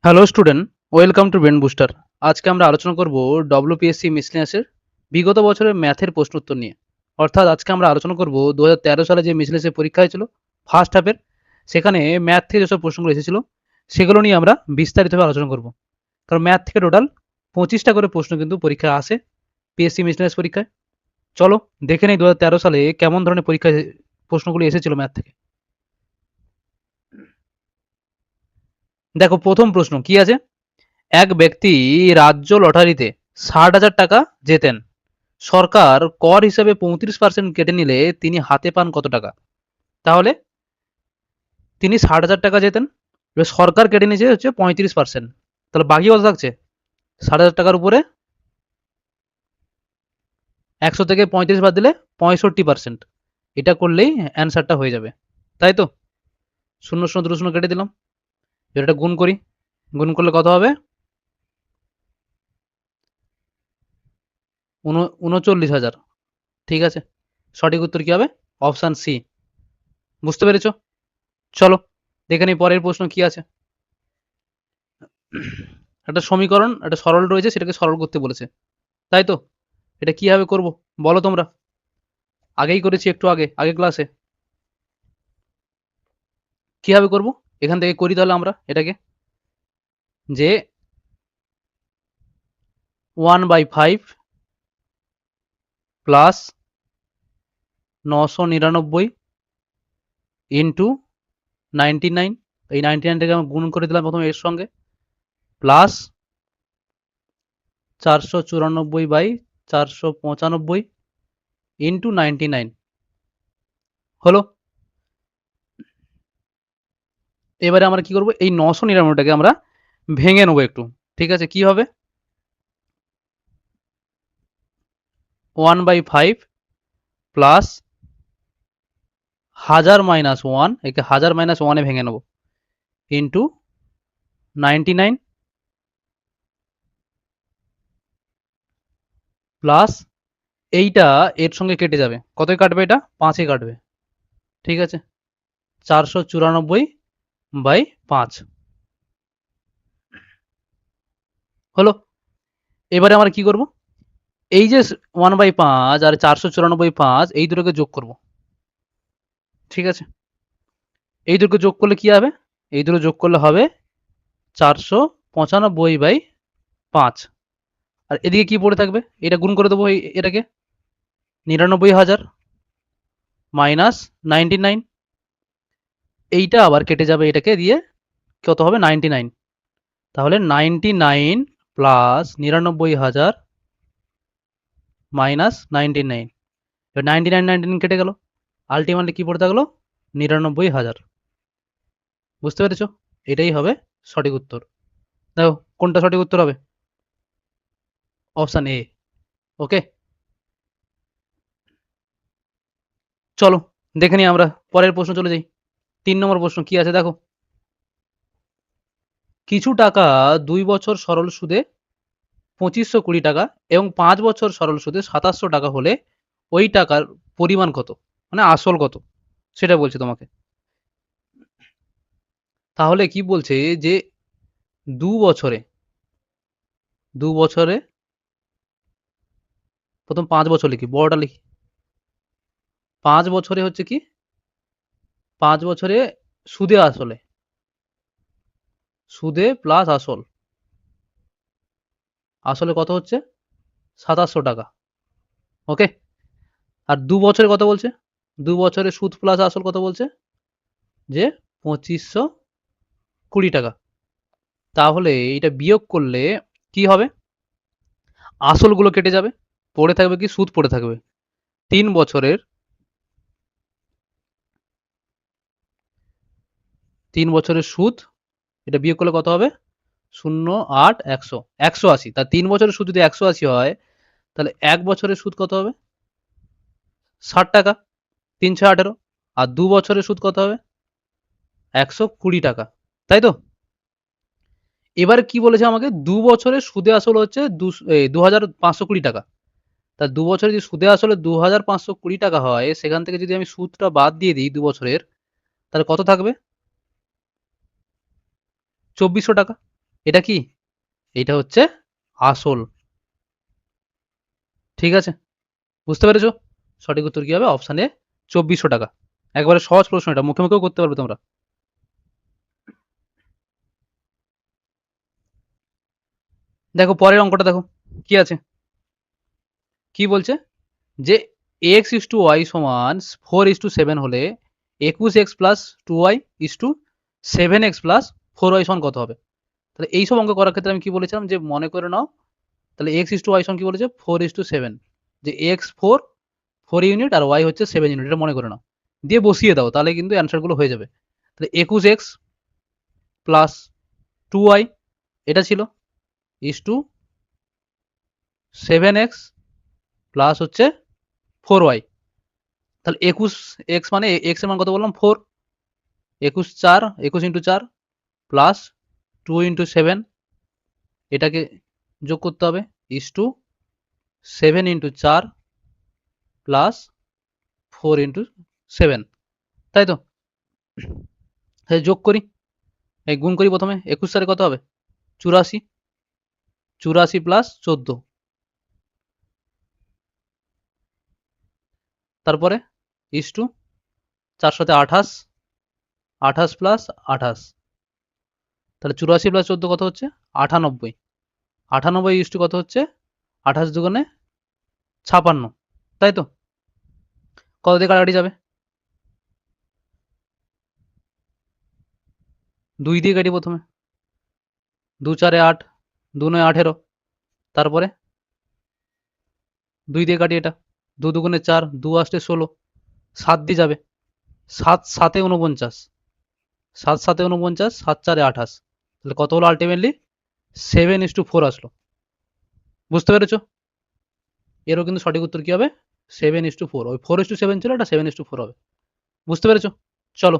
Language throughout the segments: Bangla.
Hello student, welcome to brain booster. আজকে আমরা আলোচনা করব ডব্লিউপিএসসি মিসলেনিয়াসের বিগত বছরের ম্যাথের প্রশ্ন উত্তর নিয়ে। অর্থাৎ আজকে আমরা আলোচনা করব 2013 সালে যে মিসলেনিয়াসের পরীক্ষা হয়েছিল ফার্স্ট হাফের, সেখানে ম্যাথ থেকে যেসব প্রশ্নগুলো এসেছিল সেগুলো নিয়ে আমরা বিস্তারিতভাবে আলোচনা করব। কারণ ম্যাথ থেকে টোটাল 25টা করে প্রশ্ন কিন্তু পরীক্ষায় আসে পিএসসি মিসলেনিয়াস পরীক্ষায়। চলো দেখে নেই 2013 সালে কেমন ধরনের পরীক্ষায় প্রশ্নগুলো এসেছিল ম্যাথ থেকে। দেখো প্রথম প্রশ্ন কি আছে, এক ব্যক্তি রাজ্য লটারিতে 60,000 টাকা জেতেন। সরকার কর হিসেবে 35% কেটে নিলে তিনি হাতে পান কত টাকা? তাহলে তিনি 60,000 টাকা জেতেন, এবার সরকার কেটে নিয়েছে হচ্ছে 35%, তাহলে বাকি কত থাকছে? 60,000 টাকার উপরে 100 থেকে 35 বাদ দিলে 65%। এটা করলেই অ্যান্সারটা হয়ে যাবে, তাই তো? শূন্য শূন্য দুটো শূন্য কেটে দিলাম, এবার এটা গুণ করি, গুণ করলে কত হবে? 39,000। ঠিক আছে, সঠিক উত্তর কি হবে? Option C. বুঝতে পেরেছো? চলো দেখে নিই পরের প্রশ্ন কি আছে। একটা সমীকরণ একটা সরল রয়েছে, সেটাকে সরল করতে বলেছে, তাই তো? এটা কিভাবে করব বলো তোমরা? আগেই করেছি, একটু আগে আগে ক্লাসে। কিভাবে করব এখান থেকে করি তাহলে আমরা এটাকে, যে 1/5 প্লাস 999 ইন্টু 99, এই 99টাকে আমরা গুণ করে দিলাম প্রথমে এর সঙ্গে, প্লাস 494/495 ইন্টু 99 হলো। এবারে আমরা কি করব, এই 999টাকে আমরা ভেঙে নেবো একটু। ঠিক আছে, কি হবে? 1/5 প্লাস 1000 মাইনাস 1, একে 1000 মাইনাস 1 এ ভেঙে নেব, ইন্টু 99 প্লাস এইটা এর সঙ্গে কেটে যাবে, কতই কাটবে? এটা 5 এ কাটবে। ঠিক আছে, 494/5 হলো। এবারে আমরা কি করব, এই যে 1/5 আর 494/5 এই দুটোকে যোগ করব। ঠিক আছে, এই দুটোকে যোগ করলে কি হবে? এই দুটো যোগ করলে হবে 495/5। আর এদিকে কি পড়ে থাকবে? এটা গুণ করে দেবো এটাকে, 99,000 মাইনাস 99, এইটা আবার কেটে যাবে এটাকে দিয়ে, কত হবে? 99। তাহলে 99 প্লাস 99,000 মাইনাস 99, এবার 99 কেটে গেল, আলটিমেটলি কি পড়ে থাকলো? 99,000। বুঝতে পেরেছো? এটাই হবে সঠিক উত্তর। দেখো কোনটা সঠিক উত্তর হবে? Option A. ওকে, চলো দেখে নিই আমরা পরের প্রশ্ন চলে যাই। 3 নম্বর প্রশ্ন কি আছে দেখো, কিছু টাকা 2 বছর সরল সুদে 2520 টাকা এবং 5 বছর সরল সুদে 2700 টাকা হলে ওই টাকার পরিমাণ কত, মানে আসল কত, সেটা বলছে তোমাকে। তাহলে কি বলছে যে 2 বছরে, 2 বছরে প্রথম 5 বছর লিখি, বড়টা লিখি। 5 বছরে হচ্ছে কি, 5 বছরে সুদে আসলে, সুদে প্লাস আসল, আসলে কত হচ্ছে? 2700 টাকা। ওকে, আর 2 বছরে কত বলছে? 2 বছরে সুদ প্লাস আসল কত বলছে? যে 2520 টাকা। তাহলে এটা বিয়োগ করলে কি হবে? আসলগুলো কেটে যাবে, পড়ে থাকবে কি? সুদ পড়ে থাকবে। 3 বছরের 3 বছরের সুদ, এটা বিয়োগ করলে কত হবে? 0, 8, 100, 180। তা 3 বছরের সুদ যদি 180 হয়, তাহলে 1 বছরের সুদ কত হবে? 60 টাকা, 318। আর 2 বছরের সুদ কত হবে? 120 টাকা, তাই তো? এবারে কি বলেছে আমাকে? 2 বছরের সুদে আসল হচ্ছে 2,520 টাকা। তা 2 বছরে যদি সুদে আসলে 2,520 টাকা হয়, সেখান থেকে যদি আমি সুদটা বাদ দিয়ে দিই 2 বছরের, তাহলে কত থাকবে? 2400 টাকা। এটা কি? এটা হচ্ছে আসল। ঠিক আছে, বুঝতে পেরেছো? সঠিক উত্তর কি হবে? অপশন এ 2400 টাকা। একবারে সহজ প্রশ্ন, এটা মুখে মুখেও করতে পারবে তোমরা। দেখো পরের অঙ্কটা দেখো কি আছে, কি বলছে যে x ইস টু ওয়াই সমান 4:7 হলে 21x plus 2y is to 7x plus 4y সমান কত হবে? তাহলে এইসব অঙ্ক করার ক্ষেত্রে আমি কি বলেছিলাম যে মনে করে নাও, তাহলে x ইস টু ওয়াই সমান কি বলেছে 4:7, যে x 4 ইউনিট আর y হচ্ছে 7 ইউনিট, এটা মনে করে নাও, দিয়ে বসিয়ে দাও তাহলে কিন্তু অ্যান্সার গুলো হয়ে যাবে। তাহলে 21x প্লাস 2y এটা ছিল ইস টু 7x প্লাস হচ্ছে 4y। তাহলে 21x মানে x এর মান কত বললাম 4, 21 ইন্টু 4 প্লাস 2 ইন্টু 7, এটাকে যোগ করতে হবে is to 7 into 4 plus 4 into 7, তাই তো? তাহলে যোগ করি, এই গুণ করি প্রথমে, 21 সালে কত হবে 84, 84 প্লাস 14, তারপরে ইস টু 4 সাথে 28, 28 প্লাস 28, তাহলে 84 প্লাস 14 কত হচ্ছে 98, 98 ইস টু কত হচ্ছে 28 দুগুণে 56, তাই তো? কত দিয়ে কাটাকাটি যাবে? 2 দিয়ে কাটি প্রথমে, 2 4 8, 2 9 18, তারপরে 2 দিয়ে কাটি এটা, 2 দুগুণে 4, 2 আসতে 16, 7 দিয়ে যাবে, 7 7 এ 49, 7 7 এ 49, 7 4 এ 28, তাহলে কত হলো আলটিমেটলি 7:4 আসলো। বুঝতে পেরেছো? এরও কিন্তু সঠিক উত্তর কি হবে 7:4, ওই 4:7 ছিল, এটা 7:4 হবে। বুঝতে পেরেছো? চলো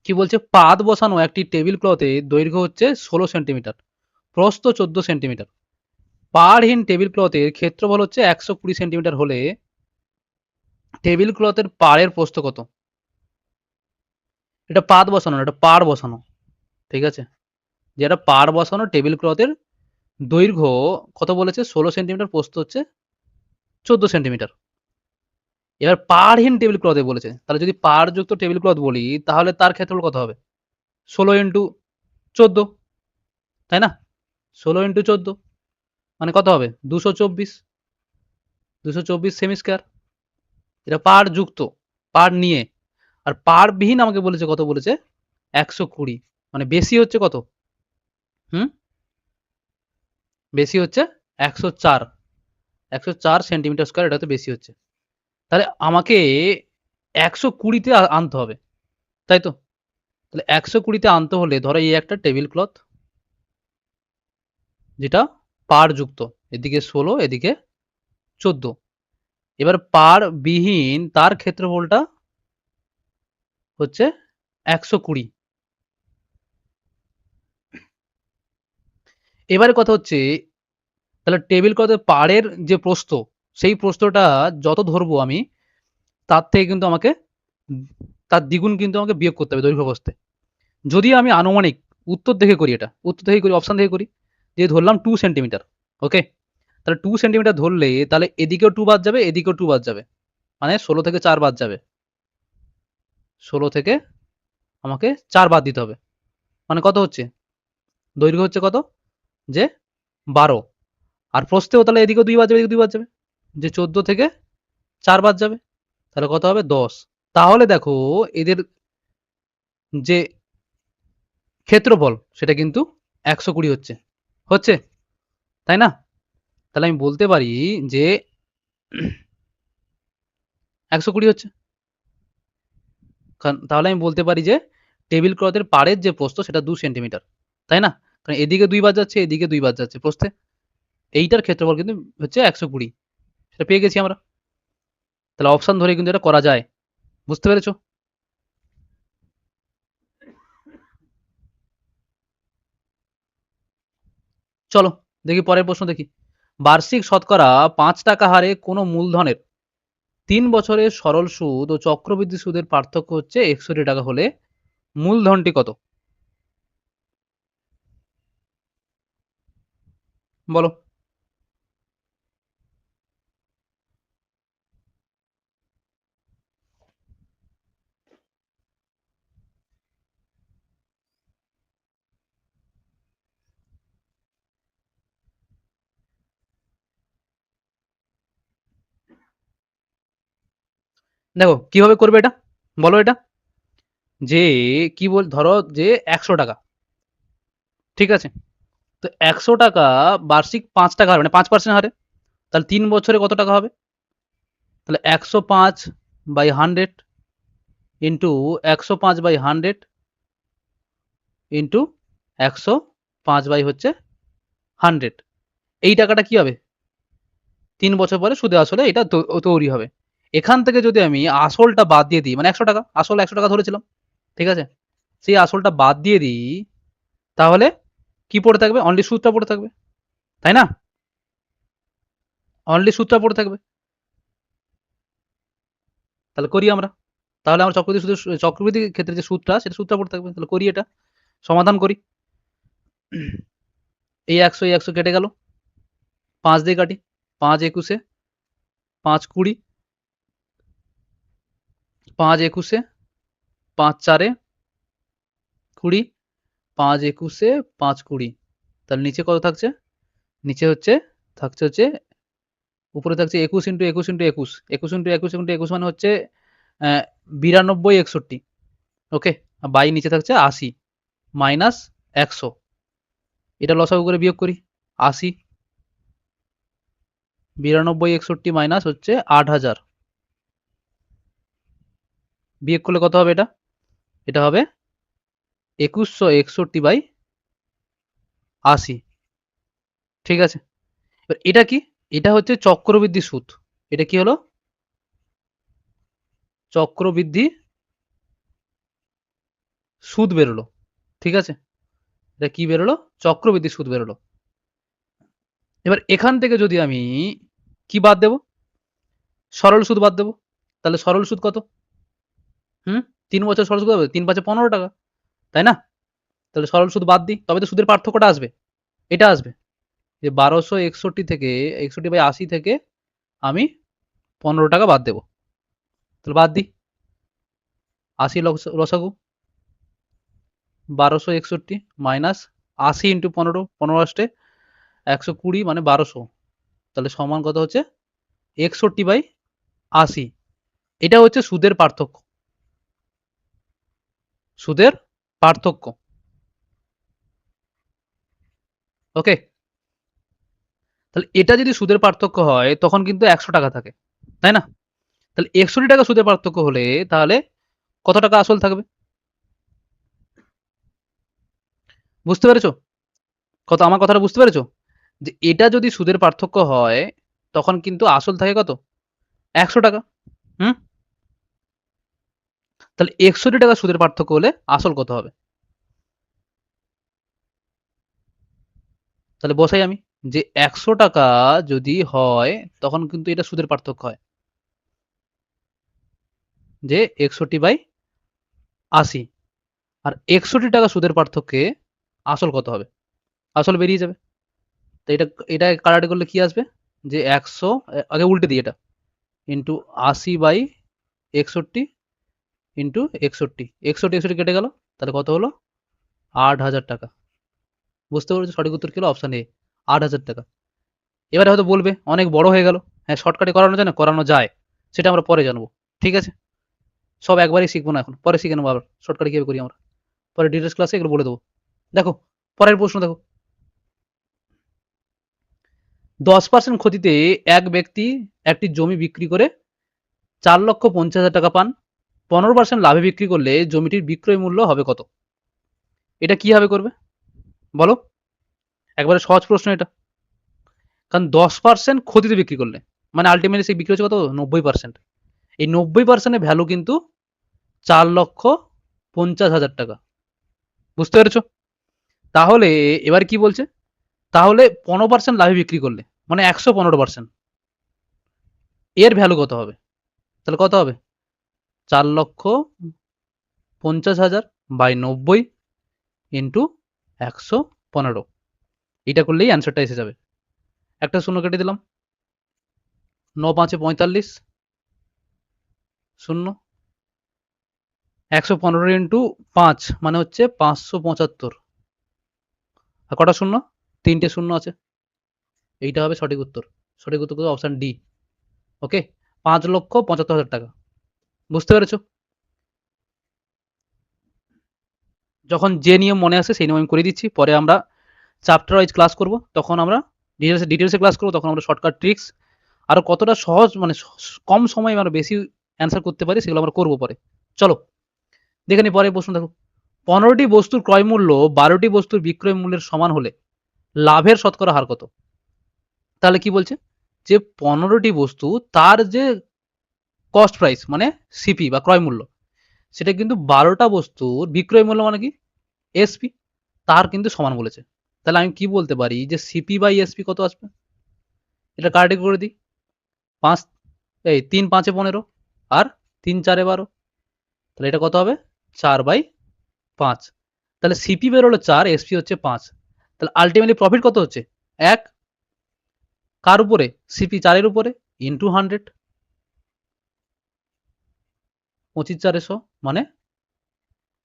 কি বলছে, পাত বসানো একটি টেবিল ক্লথে দৈর্ঘ্য হচ্ছে 16 সেন্টিমিটার, প্রস্থ 14 সেন্টিমিটার, পাড়হীন টেবিল ক্লথের ক্ষেত্রফল হচ্ছে 120 সেন্টিমিটার হলে টেবিল ক্লথের পাড়ের প্রস্থ কত? এটা পাত বসানো, এটা পাড় বসানো, ঠিক আছে? যেটা পাড় বসানো টেবিল ক্লথের দৈর্ঘ্য কত বলেছে 16 সেন্টিমিটার, প্রস্থ হচ্ছে 14 সেন্টিমিটার। এবার পাড়হীন টেবিল ক্লথে বলেছে, তাহলে যদি পাড়যুক্ত টেবিল ক্লথ বলি তাহলে তার ক্ষেত্রফল কত হবে 16 ইন্টু 14, তাই না? 16 ইন্টু 14 মানে কত হবে 224, 224 সেমি স্কয়ার। এটা পাড় যুক্ত, পাড় নিয়ে। আর পাড়বিহীন আমাকে বলেছে কত বলেছে 120, মানে বেশি হচ্ছে কত, হুম, বেশি হচ্ছে 104, 104 সেন্টিমিটার স্কয়ার, এটা তো বেশি হচ্ছে। তাহলে আমাকে 120তে আনতে হবে, তাই তো? তাহলে 120তে আনতে হলে ধরো এই একটা টেবিল ক্লথ যেটা পাড় যুক্ত, এদিকে 16 এদিকে 14, এবার পাড় বিহীন তার ক্ষেত্রফলটা হচ্ছে 120। এবারে কথা হচ্ছে তাহলে টেবিল ক্লথের পাড়ের যে প্রস্থ, সেই প্রস্থটা যত ধরবো আমি তার থেকে কিন্তু আমাকে তার দ্বিগুণ কিন্তু আমাকে বিয়োগ করতে হবে দৈর্ঘ্য প্রস্থে। যদি আমি আনুমানিক উত্তর দেখে করি, এটা উত্তর থেকে করি, অপশন থেকে করি, যে ধরলাম 2 সেন্টিমিটার, ওকে, তাহলে 2 সেন্টিমিটার ধরলে তাহলে এদিকেও 2 বাদ যাবে, এদিকেও 2 বাদ যাবে, মানে 16 থেকে 4 বাদ যাবে, 16 থেকে আমাকে 4 বাদ দিতে হবে, মানে কত হচ্ছে দৈর্ঘ্য হচ্ছে কত যে 12, আর প্রস্থেও তাহলে এদিকেও 2 বাদ যাবে, এদিকে 2 বাদ যাবে, যে 14 থেকে 4 বাদ যাবে, তাহলে কত হবে 10। তাহলে দেখো এদের যে ক্ষেত্রফল সেটা কিন্তু 120 হচ্ছে, হচ্ছে, তাই না? তাহলে আমি বলতে পারি যে 120 হচ্ছে, তাহলে আমি বলতে পারি যে টেবিল ক্লথের পাড়ের যে প্রস্থ সেটা 2 সেন্টিমিটার, তাই না? কারণ এদিকে 2 বাদ যাচ্ছে, এদিকে 2 বাদ যাচ্ছে প্রস্থে, এইটার ক্ষেত্রফল কিন্তু হচ্ছে 120, সেটা পেয়ে গেছি আমরা। তাহলে অপশন ধরে কিন্তু এটা করা যায়। বুঝতে পেরেছো? চলো দেখি পরের প্রশ্ন দেখি। বার্ষিক শতকরা 5 টাকা হারে কোনো মূলধনের 3 বছরের সরল সুদ ও চক্রবৃদ্ধি সুদের পার্থক্য হচ্ছে 61 টাকা হলে মূলধনটি কত? বলো। দেখো কিভাবে করবে এটা, বলো। এটা যে কি বল, ধরো যে 100 টাকা, ঠিক আছে? তো 100 টাকা বার্ষিক 5 টাকা হারে, মানে 5% হারে, তাহলে 3 বছরে কত টাকা হবে? তাহলে 105/100 ইন্টু 105/100 ইন্টু 105/100, এই টাকাটা কি হবে? 3 বছর পরে সুদে আসলে এটা তৈরি হবে। এখান থেকে যদি আমি আসলটা বাদ দিয়ে দিই, মানে 100 টাকা, আসল 100 টাকা ধরেছিলাম, ঠিক আছে? সেই আসলটা বাদ দিয়ে দিই, তাহলে কি পড়ে থাকবে? অনলি সুদটা পড়ে থাকবে, তাই না? অনলি সুদটা পড়ে থাকবে। তাহলে করি আমরা। তাহলে আমরা চক্রবৃদ্ধি ক্ষেত্রে যে সুদটা, সেটা সুদটা পড়ে থাকবে। তাহলে করি এটা, সমাধান করি। এই 100 কেটে গেল, 5 দিয়ে কাটি, 5 একুশে, 5 কুড়ি, 5 একুশে, 5 চারে কুড়ি, 5 একুশে, 5 কুড়ি। তাহলে নিচে কত থাকছে? নিচে থাকছে উপরে থাকছে 21 ইন্টু 21 ইন্টু 21, 21 ইন্টু 21 ইন্টু 21 মানে হচ্ছে 92 61, ওকে? বাই নিচে থাকছে 80 মাইনাস 100, এটা লসাগু করে বিয়োগ করি। 80 92 61 মাইনাস হচ্ছে 8000, বিয়োগ করলে কত হবে? এটা এটা হবে 2161/80, ঠিক আছে? এবার এটা কি? এটা হচ্ছে চক্রবৃদ্ধি সুদ। এটা কি হলো? চক্রবৃদ্ধি সুদ বেরোলো, ঠিক আছে? এটা কি বেরোলো? চক্রবৃদ্ধি সুদ বেরোলো। এবার এখান থেকে যদি আমি কি বাদ দেব? সরল সুদ বাদ দেব। তাহলে সরল সুদ কত? হুম, 3 বছর সরল সুদ হবে 3 5 15 টাকা, তাই না? তাহলে সরল সুদ বাদ দিই, তবে তো সুদের পার্থক্যটা আসবে। এটা আসবে যে 1261 থেকে 61/80 থেকে আমি 15 টাকা বাদ দেব। তাহলে বাদ দিই, 80 লসাগু, 1261 মাইনাস 80 ইন্টু 15, 15 আসতে 120 মানে 1200, তাহলে সমান কত হচ্ছে? 61/80। এটা হচ্ছে সুদের পার্থক্য, সুদের পার্থক্য, ওকে? তাহলে এটা যদি সুদের পার্থক্য হয় তখন কিন্তু 100 টাকা থাকে, তাই না? তাহলে 61 টাকা সুদের পার্থক্য হলে তাহলে কত টাকা আসল থাকবে? বুঝতে পেরেছো? আমার কথাটা বুঝতে পেরেছো? যে এটা যদি সুদের পার্থক্য হয় তখন কিন্তু আসল থাকে কত? 100 টাকা। হুম, তাহলে 61 টাকা সুদের পার্থক্য হলে আসল কত হবে? তাহলে বসাই আমি যে 100 টাকা যদি হয় তখন কিন্তু এটা সুদের পার্থক্য হয়, যে 61/80, আর 61 টাকা সুদের পার্থক্যে আসল কত হবে? আসল বেরিয়ে যাবে। তো এটা কাটাকাটি করলে কি আসবে? যে 100, আগে উল্টে দিই এটা, ইন্টু 80/61 ইন্টু 61, 61 কেটে গেল, তাহলে কত হলো? 8000 টাকা। বুঝতে পেরেছো? সঠিক উত্তর কি হলো? অপশন এ, 8000 টাকা। এবারে হয়তো বলবে অনেক বড় হয়ে গেল। হ্যাঁ, শর্টকাটে করানো যায় না? করানো যায়, সেটা আমরা পরে জানবো, ঠিক আছে? সব একবারই শিখবো না এখন, পরে শিখে নেবো আবার শর্টকাটে কিভাবে করি আমরা, পরে ডিটেলস ক্লাসে এগুলো বলে দেবো। দেখো পরের প্রশ্ন দেখো, 10% ক্ষতিতে এক ব্যক্তি একটি জমি বিক্রি করে 4,50,000 টাকা পান। 15% লাভে বিক্রি করলে জমিটির বিক্রয় মূল্য হবে কত? এটা কিভাবে করবে বলো? একবারে সহজ প্রশ্ন এটা। কারণ 10% ক্ষতিতে বিক্রি করলে মানে আলটিমেটলি সে বিক্রি হচ্ছে কত? 90%। এই 90%-এর ভ্যালু কিন্তু 4,50,000 টাকা। বুঝতে পেরেছো? তাহলে এবার কি বলছে? তাহলে 15% লাভে বিক্রি করলে মানে 115%, এর ভ্যালু কত হবে? তাহলে কত হবে? 4,50,000 বাই 90 ইন্টু 115, এটা করলেই অ্যান্সারটা এসে যাবে। একটা শূন্য কেটে দিলাম, 9 5 45, শূন্য, 115 ইন্টু 5 মানে হচ্ছে 575। আর কটা শূন্য? 3টে শূন্য আছে, এইটা হবে সঠিক উত্তর। সঠিক উত্তর অপশন ডি। ওকে, 5,75,000 টাকা। বুঝতে পেরেছো? যখন যে নিয়ম মনে আসে সেই নিয়ম আমি করে দিচ্ছি, পরে আমরা চ্যাপ্টার ওয়াইজ ক্লাস করব, তখন আমরা ডিটেলসে ক্লাস করবো, তখন আমরা শর্টকাট ট্রিক্স আরো কতটা সহজ মানে কম সময়ে আমরা বেশি অ্যান্সার করতে পারি সেগুলো আমরা করবো পরে। চলো দেখে নি পরের প্রশ্ন। দেখো, 15টি বস্তুর ক্রয় মূল্য 12টি বস্তুর বিক্রয় মূল্যের সমান হলে লাভের শতকরা হার কত? তাহলে কি বলছে যে 15টি বস্তু তার যে কস্ট প্রাইস মানে সিপি বা ক্রয় মূল্য, সেটা কিন্তু 12টা বস্তুর বিক্রয় মূল্য মানে কি এসপি, তার কিন্তু সমান বলেছে। তাহলে আমি কি বলতে পারি যে সিপি বাই এসপি কত আসবে? এটা কার্ডে করে দিই, 5 এই 3 5 15 আর 3 4 12, তাহলে এটা কত হবে 4/5। তাহলে সিপি বেরোলো 4, এসপি হচ্ছে 5, তাহলে আলটিমেটলি প্রফিট কত হচ্ছে 1, কার উপরে? সিপি 4 এর উপরে, ইন্টু 100, 25 4 100 মানে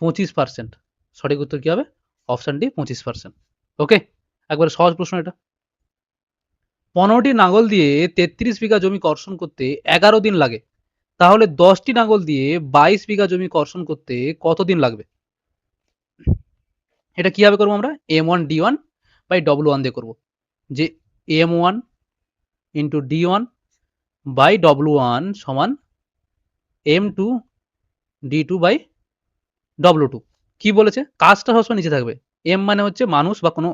25%। সঠিক উত্তর কি হবে? Option D 25%। ওকে, একবারে সহজ প্রশ্ন এটা। 15টি নাঙ্গল দিয়ে 33 বিঘা জমি কর্ষণ করতে 11 দিন লাগে, তাহলে 10টি নাঙ্গল দিয়ে 22 বিঘা জমি কর্ষণ করতে কত দিন লাগবে? এটা কিভাবে করবো আমরা? M1 D1 বাই W1 দিয়ে করবো, যে M1 into D1 by W1 সমান M2 D2 বাই W2। কি বলেছে? কাজটা সবসময় নিচে থাকবে। M মানে হচ্ছে মানুষ বা কোনো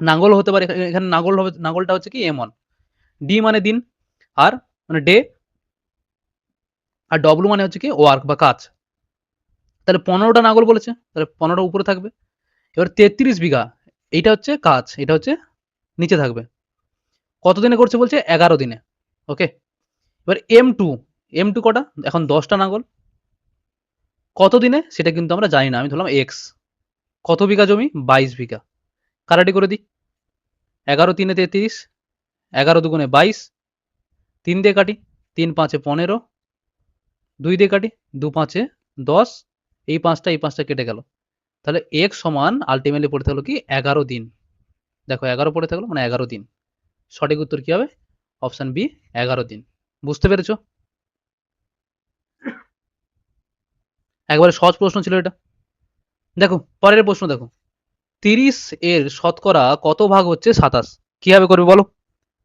নাঙ্গল হতে পারে, এখানে নাঙ্গল হবে, নাঙ্গলটা হচ্ছে কি M1, D মানে দিন, আর মানে ডে, আর W মানে হচ্ছে কি ওয়ার্ক বা কাজ। তাহলে 15টা নাঙ্গল বলেছে, তাহলে 15টা উপরে থাকবে। এবার 33 বিঘা, এইটা হচ্ছে কাজ, এটা হচ্ছে নিচে থাকবে। কত দিনে করছে বলছে? 11 দিনে। ওকে, এবার M2 কটা? এখন 10টা নাঙ্গল, কত দিনে সেটা কিন্তু আমরা জানি না, আমি ধরলাম এক্স। কত বিঘা জমি? 22 বিঘা। কারাটি করে দিই, 11 3 33, 11 2 22, 3 দিয়ে কাটি, 3 5 15, 2 দিয়ে কাটি, 2 5 10, এই পাঁচটা কেটে গেল। তাহলে এক্স সমান আলটিমেটলি পড়ে থাকলো কি 11 দিন। দেখো 11 পড়ে থাকলো মানে 11 দিন। সঠিক উত্তর কি হবে? অপশন বি 11 দিন। বুঝতে পেরেছো? একবারে সহজ প্রশ্ন ছিল এটা। দেখো পরের প্রশ্ন দেখো, 30 এর শতকরা কত ভাগ হচ্ছে 27? কিভাবে করবে বলো?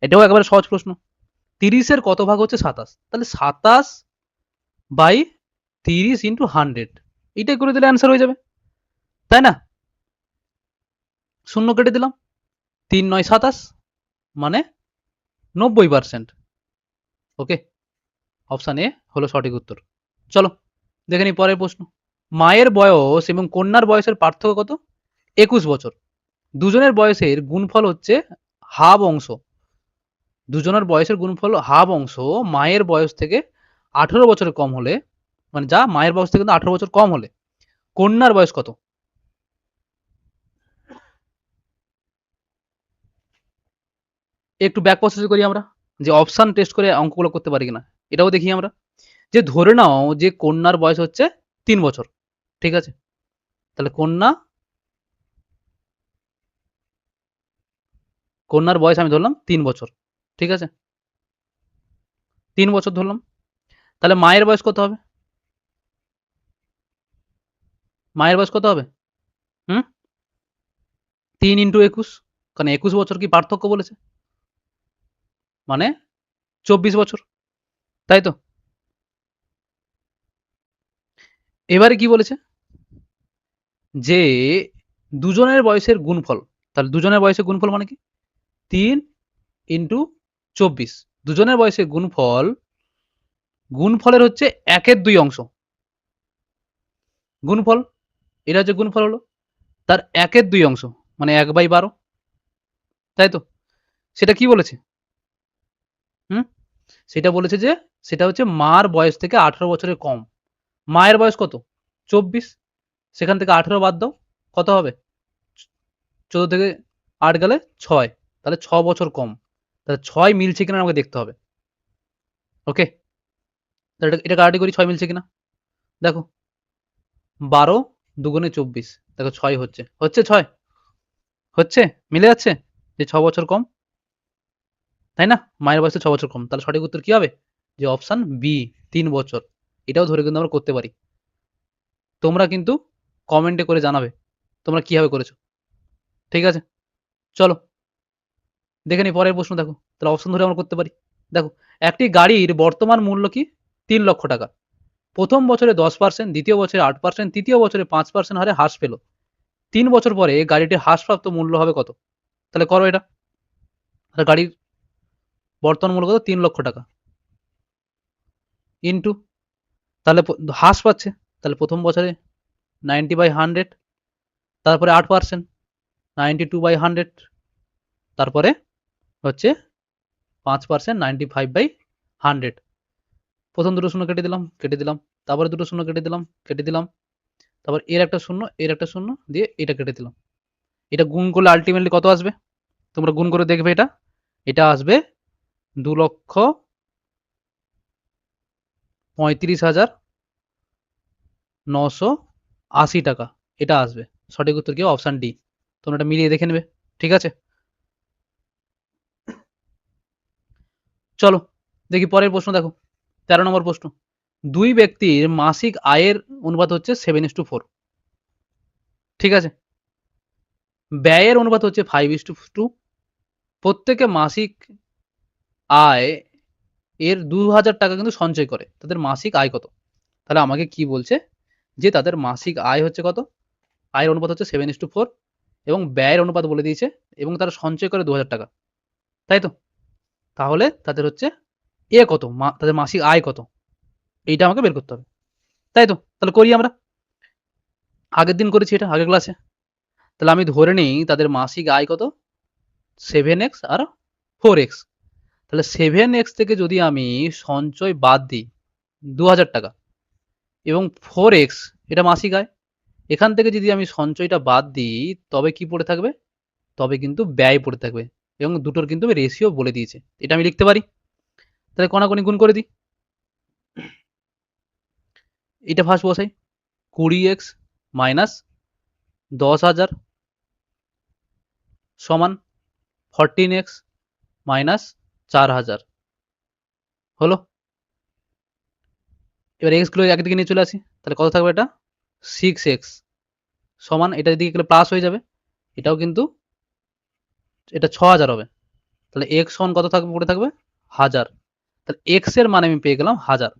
এটাও একেবারে সহজ প্রশ্ন। 30 এর কত ভাগ হচ্ছে 27? তাহলে 27 বাই 30 ইন্টু 100, এইটাই করে দিলে অ্যান্সার হয়ে যাবে, তাই না? শূন্য কেটে দিলাম, 3 9 27 মানে 90%। ওকে, অপশন এ হলো সঠিক উত্তর। চলো দেখে নিই পরের প্রশ্ন। মায়ের বয়স এবং কন্যার বয়সের পার্থক্য কত? 21 বছর। দুজনের বয়সের গুণফল হচ্ছে হাফ অংশ। দুজনের বয়সের গুণফল হাফ অংশ মায়ের বয়স থেকে 18 বছরের কম হলে, মানে যা মায়ের বয়স থেকে কিন্তু 18 বছর কম হলে কন্যার বয়স কত? একটু ব্যাক প্রসেস করি আমরা, যে অপশন টেস্ট করে অঙ্কগুলো করতে পারি কিনা এটাও দেখি আমরা। যে ধরে নাও যে কন্যার বয়স হচ্ছে 3 বছর, ঠিক আছে? তাহলে কন্যার বয়স আমি ধরলাম 3 বছর, ঠিক আছে? 3 বছর ধরলাম। তাহলে মায়ের বয়স কত হবে? মায়ের বয়স কত হবে? হুম, 3 ইন্টু 21, কারণ 21 বছর কি পার্থক্য বলেছে, মানে 24 বছর, তাই তো? এবারে কি বলেছে? যে দুজনের বয়সের গুণফল, তাহলে দুজনের বয়সের গুণফল মানে কি 3 ইন্টু 24, দুজনের বয়সের গুণফল, গুণফলের হচ্ছে 1/2 অংশ, গুণফল, এটা হচ্ছে গুণফল হলো তার 1/2 অংশ মানে 1/12, তাই তো? সেটা কি বলেছে? হুম, সেটা বলেছে যে সেটা হচ্ছে মার বয়স থেকে 18 বছরের কম। মায়ের বয়স কত? 24, সেখান থেকে 18 বাদ দাও, কত হবে? 14 থেকে 8 গেলে 6, তাহলে 6 বছর কম। তাহলে 6 মিলছে কিনা আমাকে দেখতে হবে। ওকে, তাহলে এটা কাটাকাটি করি, 6 মিলছে কিনা। দেখো 12 দুগুণে 24, দেখো 6 হচ্ছে, 6 হচ্ছে, মিলে যাচ্ছে যে 6 বছর কম, তাই না? মায়ের বয়সে 6 বছর কম, তাহলে সঠিক উত্তর কি হবে? যে অপশন বি, 3 বছর। এটাও ধরে কিন্তু আমরা করতে পারি। তোমরা কিন্তু কমেন্টে করে জানাবে তোমরা কিভাবে করেছো। ঠিক আছে, চলো দেখে নি পরের প্রশ্ন। দেখো তাহলে অপশন ধরে আমরা করতে পারি। দেখো, একটি গাড়ির বর্তমান মূল্য কি? 3 লক্ষ টাকা। প্রথম বছরে 10%, দ্বিতীয় বছরে 8%, তৃতীয় বছরে 5% হারে হ্রাস পেল। 3 বছর পরে গাড়িটির হ্রাসপ্রাপ্ত মূল্য হবে কত? তাহলে করো এটা। তাহলে গাড়ির বর্তমান মূল্য কত? 3 লক্ষ টাকা ইন্টু, তাহলে হ্রাস পাচ্ছে, তাহলে প্রথম বছরে 90/100, তারপরে 8%, 92/100, তারপরে হচ্ছে 5%, 95/100। প্রথম দুটো শূন্য কেটে দিলাম, কেটে দিলাম, তারপরে দুটো শূন্য কেটে দিলাম, কেটে দিলাম, তারপর এর একটা শূন্য, এর একটা শূন্য দিয়ে এটা কেটে দিলাম। এটা গুণ করলে আলটিমেটলি কত আসবে? তোমরা গুণ করে দেখবে এটা। এটা আসবে 2,35,980 টাকা। এটা আসবে। সঠিক উত্তর কি? Option D. তোমরা এটা মিলিয়ে দেখে নেবে। ঠিক আছে, চলো দেখি পরের প্রশ্ন। দেখো 13 নম্বর প্রশ্ন। দুই ব্যক্তির মাসিক আয়ের অনুপাত হচ্ছে 7:4। ঠিক আছে, ব্যয়ের অনুপাত হচ্ছে 5:2। প্রত্যেকে মাসিক আয় এর 2000 টাকা কিন্তু সঞ্চয় করে, তাদের মাসিক আয় কত? তাহলে আমাকে কি বলছে? যে তাদের মাসিক আয় হচ্ছে কত? আয়ের অনুপাত হচ্ছে 7:4 এবং ব্যয়ের অনুপাত বলে দিয়েছে, এবং তারা সঞ্চয় করে 2000 টাকা, তাই তো? তাহলে তাদের হচ্ছে কত, তাদের মাসিক আয় কত, এইটা আমাকে বের করতে হবে, তাই তো? তাহলে করি আমরা। আগের দিন করেছি এটা, আগের ক্লাসে। তাহলে আমি ধরে নিই তাদের মাসিক আয় কত? 7x আর 4x। তাহলে 7x থেকে যদি আমি সঞ্চয় বাদ দিই 2000 টাকা, এবং 4x এটা মাসিক আয়, এখান থেকে যদি আমি সঞ্চয়টা বাদ দিই তবে কি পড়ে থাকবে? তবে কিন্তু ব্যয় পড়ে থাকবে, এবং দুটোর কিন্তু আমি রেশিও বলে দিয়েছে। এটা আমি লিখতে পারি। তাহলে কণাকণি গুণ করে দিই। এটা ফার্স্ট বসাই, 20x মাইনাস 10,000 সমান 14x মাইনাস 4,000 হলো। এবার x গুলো একদিকে নিয়ে চলে আসি, তাহলে কত থাকবে? এটা 6x সমান, এটা দিকে গেলে প্লাস হয়ে যাবে, এটাও কিন্তু এটা 6,000 হবে। তাহলে x সমান কত থাকবে? পড়ে থাকবে 1000। তাহলে x এর মান আমি পেয়ে গেলাম 1000।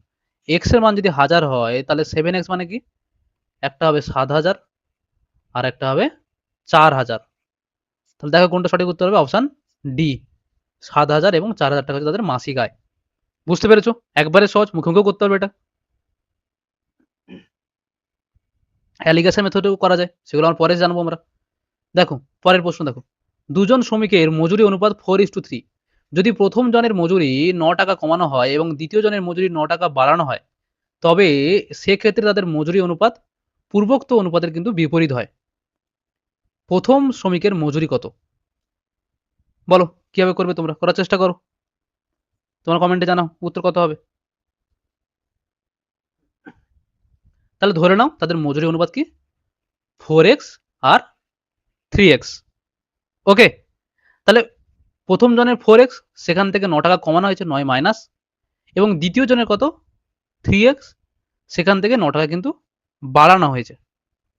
x এর মান যদি 1000 হয় তাহলে 7x মানে কি? একটা হবে 7,000 আর একটা হবে 4,000। তাহলে দেখো কোনটা সঠিক উত্তর হবে? অপশন ডি, 7,000 এবং 4,000 টাকা হচ্ছে তাদের মাসিক আয়। বুঝতে পেরেছো? একবারে সহজ, মুখে মুখেও করতে পারবে এটা। অ্যালিগেশন মেথডেও করা যায়, সেগুলো আমরা পরে জানবো আমরা। দেখো পরের প্রশ্ন। দেখো, দুজন শ্রমিকের মজুরি অনুপাত 4:3। যদি প্রথম জনের মজুরি 9 টাকা কমানো হয় এবং দ্বিতীয় জনের মজুরি 9 টাকা বাড়ানো হয়, তবে সেক্ষেত্রে তাদের মজুরি অনুপাত পূর্বোক্ত অনুপাতের কিন্তু বিপরীত হয়। প্রথম শ্রমিকের মজুরি কত? বলো কিভাবে করবে, তোমরা করার চেষ্টা করো, তোমার কমেন্টে জানাও উত্তর কত হবে। তাহলে ধরে নাও তাদের মজুরি অনুপাত কি? 4x আর 3x। ওকে, তাহলে প্রথম জনের 4x, সেখান থেকে 9 টাকা কমানো হয়েছে, 9 মাইনাস, এবং দ্বিতীয় জনের কত? 3x, সেখান থেকে 9 টাকা কিন্তু বাড়ানো হয়েছে।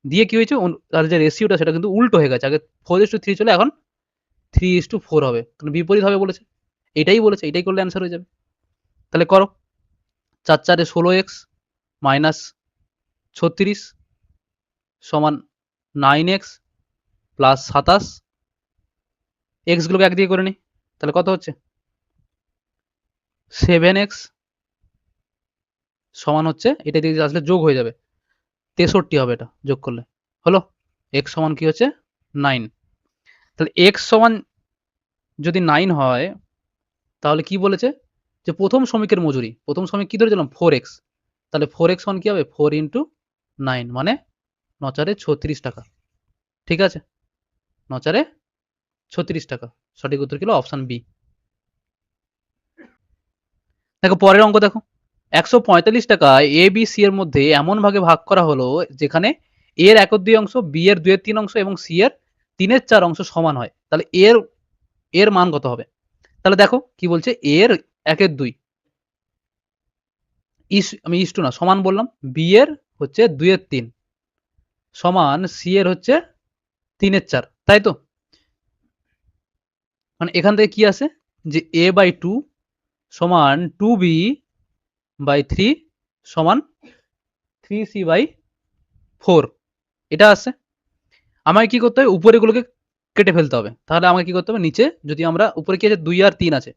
দিয়ে কি হয়েছে? তার যে রেশিওটা সেটা কিন্তু উল্টো হয়ে গেছে। আগে 4:3 চলে, এখন 3:4 হবে, কারণ বিপরীত হবে বলেছে। এটাই বলেছে, এটাই করলে অ্যান্সার হয়ে যাবে। তাহলে করো, 4 4 16x মাইনাস 36 সমান 9x প্লাস 27। এক্স গুলোকে একদিকে করে নিই, তাহলে কত হচ্ছে? 7x সমান হচ্ছে, এটা দিয়ে আসলে যোগ হয়ে যাবে, 63 হবে এটা যোগ করলে। হলো, x সমান কি হচ্ছে? 9। তাহলে x সমান যদি 9 হয় তাহলে কি বলেছে? যে প্রথম শ্রমিকের মজুরি, প্রথম শ্রমিক কি ধরেছিলাম? 4x। তাহলে 4x সমান কি হবে? 4 ইন্টু 9 মানে 9 4 36 টাকা। ঠিক আছে, 9 4 36 টাকা। সঠিক উত্তর কি হলো? Option B. দেখো পরের অঙ্ক দেখো, 145 টাকা এ বি সি এর মধ্যে এমন ভাগে ভাগ করা হলো যেখানে এ এর 1/2 অংশ, বি এর 2/3 অংশ এবং সি এর 3/4 অংশ সমান হয়, তাহলে এর এর মান কত হবে? তাহলে দেখো কি বলছে, এর 1/2 আমি ইস টু না সমান বললাম, বি এর হচ্ছে 2/3 সমান সি এর হচ্ছে 3/4, তাই তো? মানে এখান থেকে কি আসে যে a বাই 2 সমান 2b/3 সমান 3c/4, এটা আসছে। আমাকে কি করতে হবে, উপরে গুলোকে কেটে ফেলতে হবে। তাহলে আমাকে কি করতে হবে, নিচে যদি আমরা উপরে কি আছে 2 আর 3 আছে,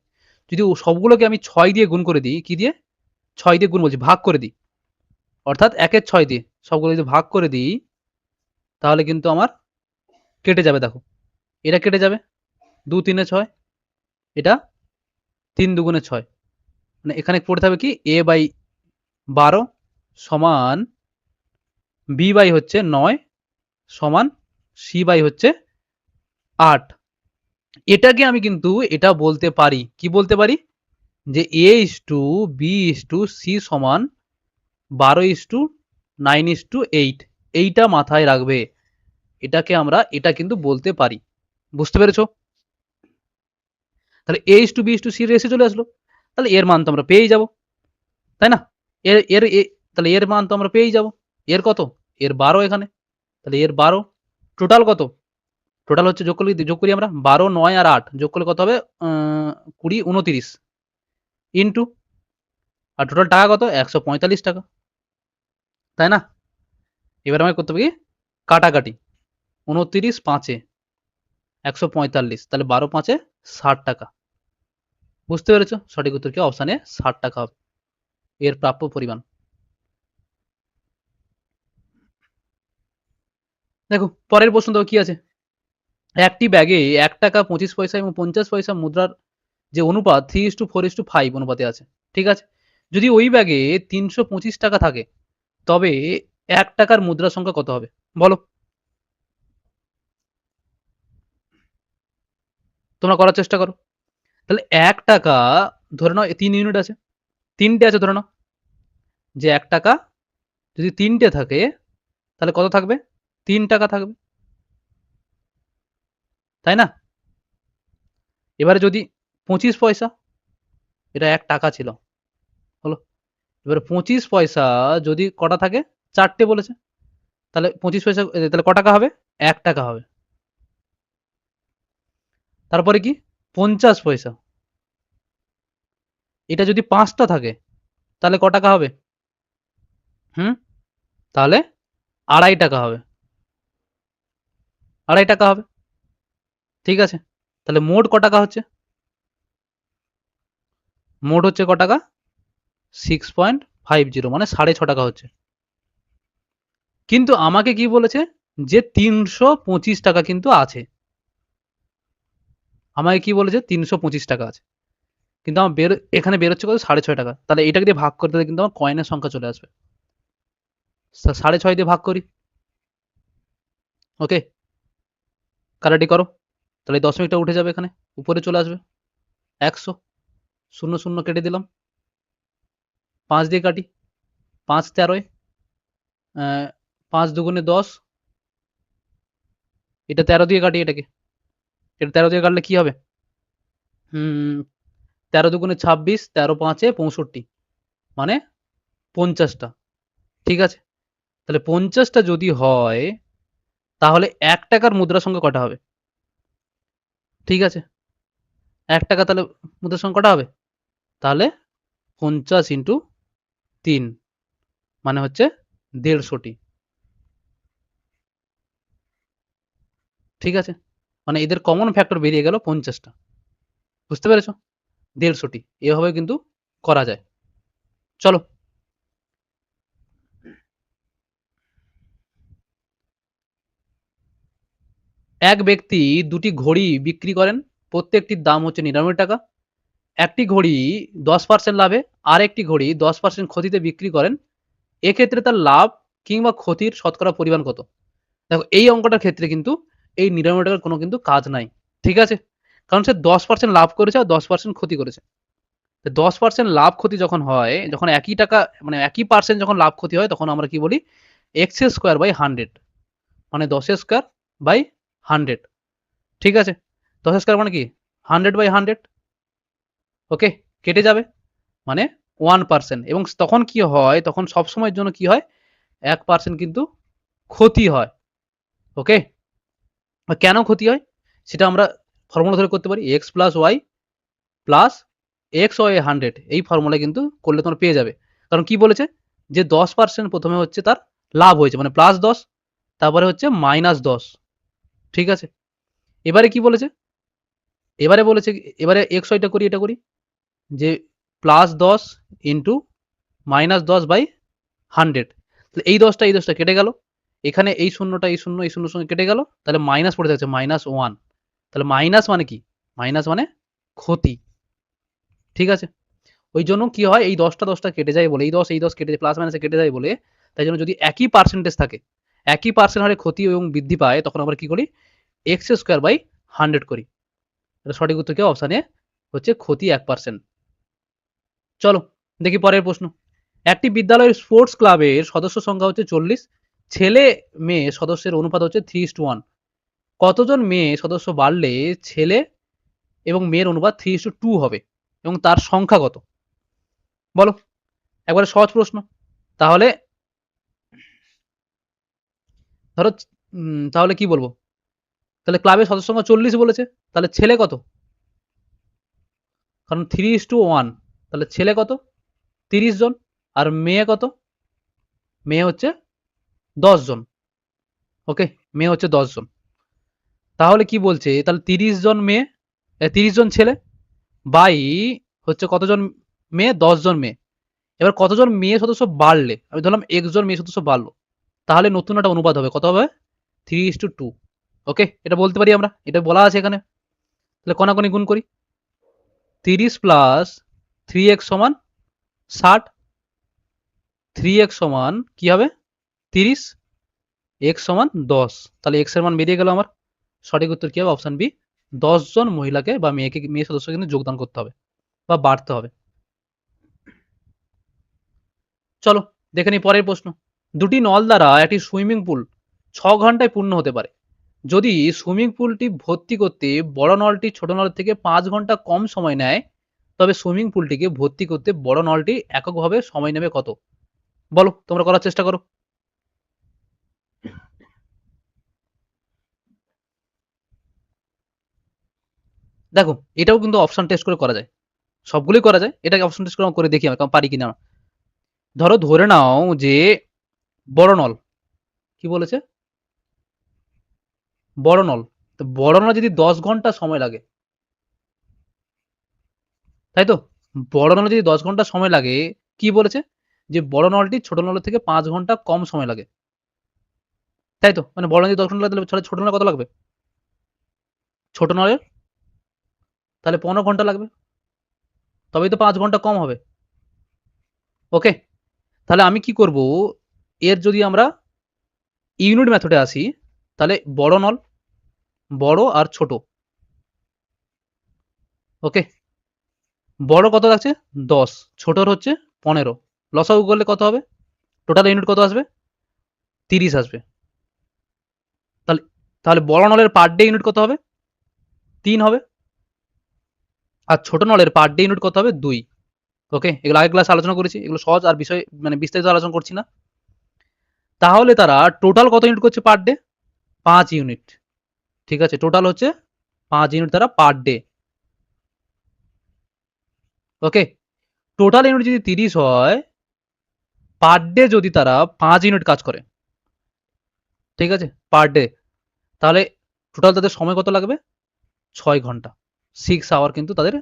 যদি সবগুলোকে আমি 6 দিয়ে গুণ করে দিই, কি দিয়ে 6 দিয়ে গুণ বলছি ভাগ করে দিই, অর্থাৎ 1 এর 6 দিয়ে সবগুলো যদি ভাগ করে দিই তাহলে কিন্তু আমার কেটে যাবে। দেখো এটা কেটে যাবে, 2 3 6, এটা 3 2 6, মানে এখানে পড়ে থাকবে কি a/12 সমান b/ হচ্ছে 9 সমান c/ হচ্ছে 8। এটাকে আমি কিন্তু এটা বলতে পারি, কি বলতে পারি, যে a/b/c সমান 12/9/8, এইটা মাথায় রাখবে। এটাকে আমরা এটা কিন্তু বলতে পারি, বুঝতে পেরেছো? তাহলে a/b/c রেসে চলে আসলো, তাহলে এর মান তো আমরা পেয়েই যাব, তাই না? এর এর তাহলে এর মান তো আমরা পেয়েই যাব। এর কত, এর 12 এখানে, তাহলে এর 12 টোটাল কত, টোটাল হচ্ছে যোগ করি আমরা 12 9 আর 8 যোগ করলে কত হবে, 20 29 ইন্টু, আর টোটাল টাকা কত 145 টাকা, তাই না? এবার আমাকে করতে হবে কি কাটাকাটি, 29 5 145, তাহলে 12 5 60 টাকা। বুঝতে পেরেছো? সঠিক উত্তর কি অপশানে 60 টাকা হবে এর প্রাপ্য পরিমাণ। দেখো পরের প্রশ্ন দেখো কি আছে, একটি ব্যাগে 1 টাকা 25 পয়সা এবং 50 পয়সা মুদ্রার যে অনুপাত 3:4:5 অনুপাতে আছে, ঠিক আছে? যদি ওই ব্যাগে 325 টাকা থাকে তবে 1 টাকার মুদ্রার সংখ্যা কত হবে বলো? তোমরা করার চেষ্টা করো। তাহলে 1 টাকা ধরে নাও 3 ইউনিট আছে, 3টে আছে ধরে নাও, যে 1 টাকা যদি 3টে থাকে তাহলে কত থাকবে, 3 টাকা থাকবে, তাই না? এবারে যদি 25 পয়সা, এটা 1 টাকা ছিল, হলো। এবারে 25 পয়সা যদি কটা থাকে, 4টে বলেছে, তাহলে 25 পয়সা তাহলে ক টাকা হবে, 1 টাকা হবে। তারপরে কি 50 পয়সা, এটা যদি 5টা থাকে তাহলে ক টাকা হবে, হুম, তাহলে 2.5 টাকা হবে, 2.5 টাকা হবে, ঠিক আছে? তাহলে মোট ক টাকা হচ্ছে, মোট হচ্ছে ক টাকা 6.50, মানে 6.5 টাকা হচ্ছে। কিন্তু আমাকে কি বলেছে, যে 325 টাকা কিন্তু আছে, আমাকে কি বলেছে 325 টাকা আছে, কিন্তু আমার এখানে বেরোচ্ছে কত 6.5 টাকা, তাহলে এটাকে দিয়ে ভাগ করতে কিন্তু আমার কয়েনের সংখ্যা চলে আসবে, 6.5 দিয়ে ভাগ করি, ওকে, কাটাটি করো, তাহলে দশমিকটা উঠে যাবে, এখানে উপরে চলে আসবে 100, 0 0 কেটে দিলাম, 5 দিয়ে কাটি, 5 13, 5 2 10, এটা 13 দিয়ে কাটি, এটাকে, এটা 13 দিয়ে কাটলে কি হবে, 13 2 26, 13 5 65, মানে 50টা, ঠিক আছে? তাহলে 50টা যদি হয় তাহলে 1 টাকার মুদ্রার সংখ্যা কটা হবে, ঠিক আছে? 1 টাকা তাহলে মুদ্রার সংখ্যা কটা হবে, তাহলে 50 ইন্টু 3 মানে হচ্ছে 150টি, ঠিক আছে? মানে এদের কমন ফ্যাক্টর বেরিয়ে গেল 50টা, বুঝতে পেরেছো? 150টি, এভাবে কিন্তু করা যায়। চলো এক ব্যক্তি দুটি ঘড়ি বিক্রি করেন, প্রত্যেকটির দাম হচ্ছে 99 টাকা। একটি ঘড়ি 10% লাভে আর একটি ঘড়ি 10% ক্ষতিতে বিক্রি করেন, এক্ষেত্রে তার লাভ কিংবা ক্ষতির শতকরা পরিমাণ কত? দেখো এই অঙ্কটার ক্ষেত্রে কিন্তু এই 99 টাকার কোনো কিন্তু কাজ নাই, ঠিক আছে? কারণ সে 10% লাভ করেছে আর 10% ক্ষতি করেছে। 10% লাভ ক্ষতি যখন হয়, যখন একই টাকা মানে একই পার্সেন্ট যখন লাভ ক্ষতি হয়, তখন আমরা কি বলি এক্স স্কোয়ার বাই 100, মানে 10 স্কোয়ার বাই 100। ঠিক আছে, 10 স্কোয়ার মানে কি 100/100। ওকে, কেটে যাবে, মানে 1%। এবং তখন কি হয়, তখন সবসময়ের জন্য কি হয়, 1% কিন্তু ক্ষতি হয়। ওকে, কেন ক্ষতি হয় সেটা আমরা ফর্মুলা ধরে করতে পারি, x plus y plus x y 100, এই ফর্মুলা কিন্তু করলে তোমরা পেয়ে যাবে। কারণ কি বলেছে, যে 10% প্রথমে হচ্ছে তার লাভ হয়েছে, মানে +10, তারপরে হচ্ছে -10। ঠিক আছে, এবারে কি বলেছে, এবারে বলেছে, এবারে এক্স ওয়াইটা করি, এটা করি, যে +10 ইন্টু -10/100। তাহলে এই 10টা এই 10টা কেটে গেল, এখানে এই শূন্যটা এই শূন্য এই শূন্য সঙ্গে কেটে গেল, তাহলে মাইনাস পড়ে থাকছে -1। তাহলে মাইনাস মানে কি, মাইনাস মানে ক্ষতি। ঠিক আছে, ওই জন্য কি হয়, এই 10টা কেটে যায় বলে, এই 10 এই 10 কেটে যায়, প্লাস মাইনাসে কেটে যায় বলে, তাই জন্য যদি একই পার্সেন্টেজ থাকে, একই পার্সেন্ট হারে ক্ষতি এবং বৃদ্ধি পায়, তখন আমরা কি করি, এক্স স্কোয়ার বাই 100 করি। সঠিক উত্তর কি, অপশানে হচ্ছে ক্ষতি 1%। চলো দেখি পরের প্রশ্ন। একটি বিদ্যালয়ের স্পোর্টস ক্লাবের সদস্য সংখ্যা হচ্ছে 40, ছেলে মেয়ে সদস্যের অনুপাত হচ্ছে 3:1। কতজন মেয়ে সদস্য বাড়লে ছেলে এবং মেয়ের অনুপাত 3:2 হবে এবং তার সংখ্যা কত? বলো, একবারে সহজ প্রশ্ন। তাহলে ধরো তাহলে কি বলবো, তাহলে ক্লাবের সদস্য সংখ্যা 40 বলেছে, তাহলে ছেলে কত, কারণ 3:1, তাহলে ছেলে কত 30 জন, আর মেয়ে কত, মেয়ে হচ্ছে 10 জন। ওকে, মেয়ে হচ্ছে 10 জন। তাহলে কি বলছে, তাহলে 30 জন মেয়ে, 30 জন ছেলে বাই হচ্ছে কতজন মেয়ে, 10 জন মেয়ে। এবার কতজন মেয়ে সদস্য বাড়লে, আমি ধরলাম একজন মেয়ে সদস্য বাড়লো, তাহলে নতুন একটা অনুপাত হবে, কত হবে 3:2। ওকে, এটা বলতে পারি আমরা, এটা বলা আছে এখানে। তাহলে কণাকণি গুণ করি, 30 প্লাস 3x সমান 60, 3x সমান কি হবে 30, x সমান 10, তাহলে x এর মান বেরিয়ে গেল আমার। সঠিক উত্তর কি হবে, অপশন বি, 10 জন মহিলাকে বা মেয়ে সদস্য কিন্তু যোগদান করতে হবে বা বাড়তে হবে। চলো দেখে নিই পরের প্রশ্ন। দুটি নল দ্বারা একটি সুইমিং পুল 6 ঘন্টায় পূর্ণ হতে পারে। যদি সুইমিং পুলটি ভর্তি করতে বড় নলটি ছোট নলের থেকে 5 ঘন্টা কম সময় নেয়, তবে সুইমিং পুলটিকে ভর্তি করতে বড় নলটি এককভাবে সময় নেবে কত? বলো, তোমরা করার চেষ্টা করো। দেখো, এটাও কিন্তু অপশন টেস্ট করে করা যায়, সবগুলোই করা যায়, এটাকে অপশন টেস্ট করে দেখি আমি পারি কিনা। ধরো ধরে নাও যে বড় নল, কি বলেছে, বড় নল, তো বড় নল যদি 10 ঘন্টা সময় লাগে, তাই তো, বড় নলে যদি 10 ঘন্টা সময় লাগে, কি বলেছে, যে বড় নলটি ছোট নলের থেকে 5 ঘন্টা কম সময় লাগে, তাই তো, মানে বড় নল যদি 10 ঘন্টা লাগে, তাহলে ছোট নলে কত লাগবে, ছোট নলের তাহলে 15 ঘন্টা লাগবে, তবেই তো 5 ঘন্টা কম হবে। ওকে, তাহলে আমি কি করব, এর যদি আমরা ইউনিট মেথডে আসি, তাহলে বড় নল, বড় আর ছোট। ওকে, বড় কত আছে 10, ছোটর হচ্ছে 15, লসাগু করলে কত হবে, টোটাল ইউনিট কত আসবে 30 আসবে। তাহলে তাহলে বড় নলের পার ডে ইউনিট কত হবে 3 হবে, আর ছোট নলের পার ডে ইউনিট কত হবে 2। ওকে, এগুলো আগের ক্লাসে আলোচনা করেছি, এগুলো সহজ, আর বিষয় মানে বিস্তারিত আলোচনা করছি না। তাহলে তারা টোটাল কত ইউনিট করছে পার ডে, 5 ইউনিট। ঠিক আছে, টোটাল হচ্ছে 5 ইউনিট তারা পার ডে। ওকে, টোটাল ইউনিট যদি 30 হয়, পার ডে যদি তারা 5 ইউনিট কাজ করে, ঠিক আছে পার ডে, তাহলে টোটাল তাদের সময় কত লাগবে, 6 ঘন্টা, 6 আওয়ার কিন্তু তাদের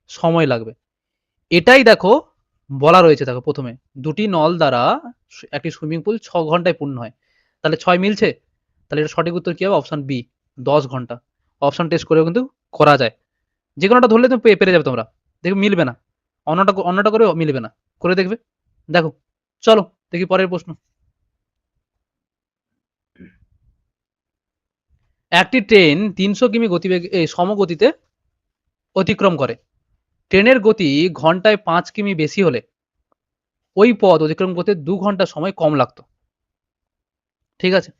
সময় লাগবে। এটাই দেখো বলা রয়েছে, দেখো প্রথমে দুটি নল দ্বারা একটি সুইমিং পুল 6 ঘন্টায় পূর্ণ হয়, তাহলে 6 মিলছে, তাহলে এটা সঠিক উত্তর কি হবে, অপশন বি, 10 ঘন্টা। অপশন টেস্ট করেও কিন্তু করা যায়, যে কোনোটা ধরলে তুমি পেরে যাবে তোমরা, দেখবে মিলবে না, অন্যটা অন্যটা করে মিলবে না, করে দেখবে। দেখো, চলো দেখি পরের প্রশ্ন। একটি ট্রেন 300 কিমি গতিবেগে সমগতিতে অতিক্রম করে, ট্রেনের গতি ঘন্টায় 5 কিমি বেশি হলে ওই পথ অতিক্রম করতে 2 ঘন্টা সময় কম লাগতো। ঠিক আছে?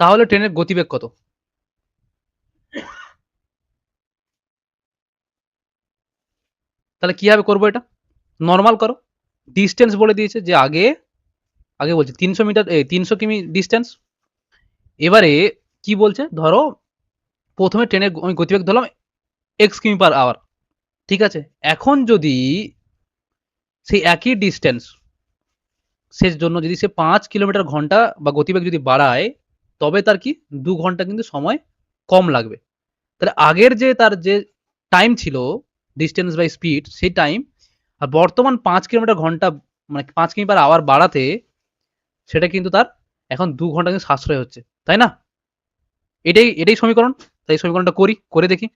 তাহলে ট্রেনের গতিবেগ কত? তাহলে কিভাবে করবো এটা? নরমাল করো। ডিস্টেন্স বলে দিয়েছে যে আগে বলছে 300 মিটার 300 কিমি ডিস্টেন্স। এবারে কি বলছে? ধরো প্রথমে ট্রেনের আমি গতিবেগ ধরলাম এক্স কিমি পার আওয়ার। ঠিক আছে? এখন যদি সেই একই ডিস্টেন্স সে জন্য যদি সে 5 কিলোমিটার ঘন্টা বা গতিবেগ যদি বাড়ায়, তবে তার কি 2 ঘন্টা কিন্তু সময় কম লাগবে। তাহলে আগের যে তার যে টাইম ছিল ডিস্টেন্স বাই স্পিড, সেই টাইম আর বর্তমান 5 কিলোমিটার ঘন্টা মানে 5 কিমি পার আওয়ার বাড়াতে সেটা কিন্তু তার এখন 2 ঘন্টা কিন্তু সাশ্রয় হচ্ছে। তাই না? এটাই সমীকরণ। তাই সমীকরণটা করি, করে দেখি।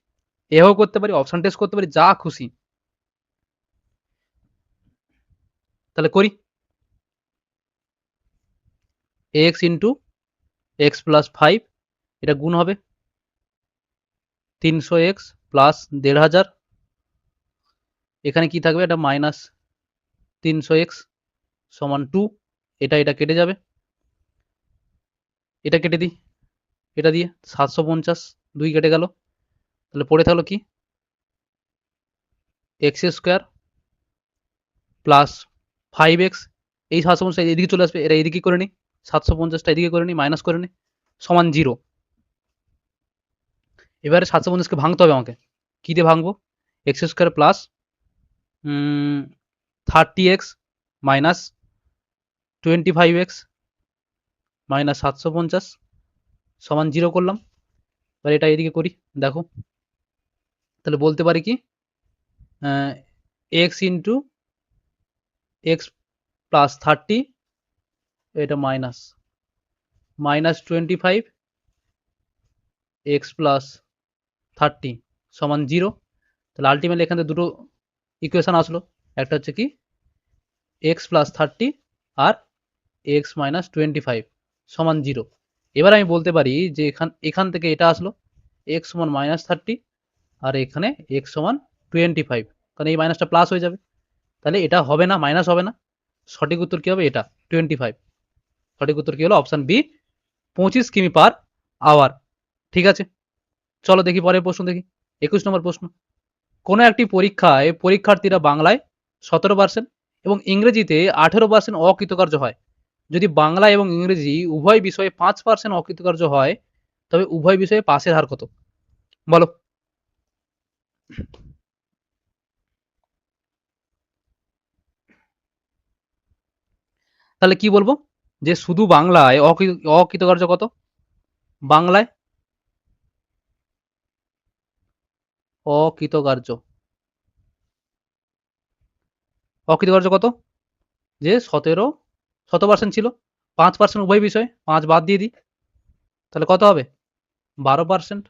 এভাবেও করতে পারি, অপশন টেস্ট করতে পারি, যা খুশি। তাহলে করি। এক্স ইন্টু এক্স প্লাস 5 এটা গুণ হবে 300x প্লাস 1500। এখানে কি থাকবে? এটা মাইনাস 300x সমান 2। এটা কেটে যাবে। এটা কেটে দিই। এটা দিয়ে 750 2 কেটে গেল। তাহলে পড়ে থাকলো কি? X square plus 5x। এই 750 এদিকে চলে আসবে, এটা এদিকে করে নিই। 750টা এদিকে করে নিই, মাইনাস করে নিই, সমান 0। এবারে 750কে ভাঙতে হবে আমাকে। কি দিয়ে ভাঙবো? X square plus 30x minus 25x minus 750 সমান 0 করলাম। এবার এটা এদিকে করি, দেখো। তাহলে বলতে পারি কি? এক্স ইন্টু এক্স প্লাস 30 এটা মাইনাস 25 এক্স প্লাস 30 সমান 0। তাহলে আলটিমেটলি এখান থেকে দুটো ইকুয়েশন আসলো। একটা হচ্ছে কি এক্স প্লাস 30 আর এক্স মাইনাস 25 সমান 0। এবার আমি বলতে পারি যে এখান থেকে এটা আসলো এক্স সমান মাইনাস 30 আর এখানে এক্স সমান 25, কারণ এই মাইনাসটা প্লাস হয়ে যাবে। তাহলে এটা হবে না, মাইনাস হবে না। সঠিক উত্তর কি হবে? এটা 25। সঠিক উত্তর কি হলো? অপশন বি 25 কিমি পার আওয়ার। ঠিক আছে, চলো দেখি পরের প্রশ্ন দেখি। 21 নম্বর প্রশ্ন। কোনো একটি পরীক্ষায় পরীক্ষার্থীরা বাংলায় 17% এবং ইংরেজিতে 18% অকৃতকার্য হয়। যদি বাংলা এবং ইংরেজি উভয় বিষয়ে 5% অকৃতকার্য হয়, তবে উভয় বিষয়ে পাসের হার কত? বলো। তাহলে কি বলবো? যে শুধু বাংলায় অকৃতকার্য কত? বাংলায় অকৃতকার্য অকৃতকার্য কত? যে 17% ছিল, 5% উভয় বিষয়ে, 5 বাদ দিয়ে দিই, তাহলে কত হবে? 12%।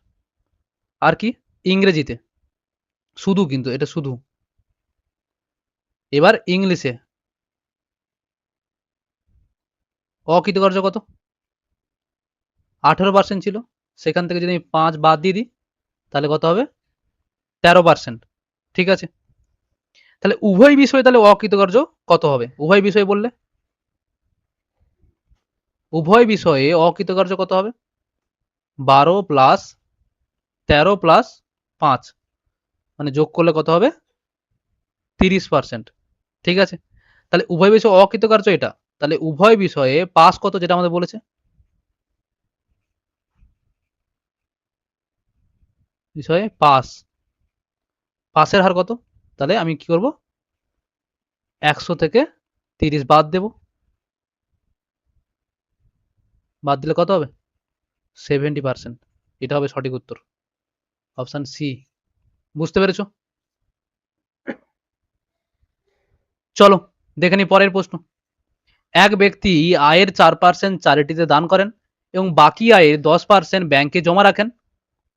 আর কি? ইংরেজিতে শুধু, কিন্তু এটা শুধু। এবার ইংলিশে অকৃতকার্য কত? 18% ছিল, সেখান থেকে যদি আমি 5 বাদ দিয়ে দিই, তাহলে কত হবে? 13%। ঠিক আছে, তাহলে উভয় বিষয়ে তাহলে অকৃতকার্য কত হবে? উভয় বিষয় বললে উভয় বিষয়ে অকৃতকার্য কত হবে? 12 প্লাস 13 প্লাস 5 মানে যোগ করলে কত হবে? 30%। ঠিক আছে, তাহলে উভয় বিষয়ে অকৃতকার্য এটা। তাহলে উভয় বিষয়ে পাস কত, যেটা আমাদের বলেছে? বিষয়ে পাসের হার কত? তাহলে আমি কি করব? 100 থেকে 30 বাদ দেব। বাদ দিলে কত হবে? 70%। এটা হবে সঠিক উত্তর, অপশন সি। বুঝতে পেরেছো? চলো দেখে নি পরের প্রশ্ন। এক ব্যক্তি আয়ের 4% চ্যারিটিতে দান করেন এবং বাকি আয়ের 10% ব্যাংকে জমা রাখেন,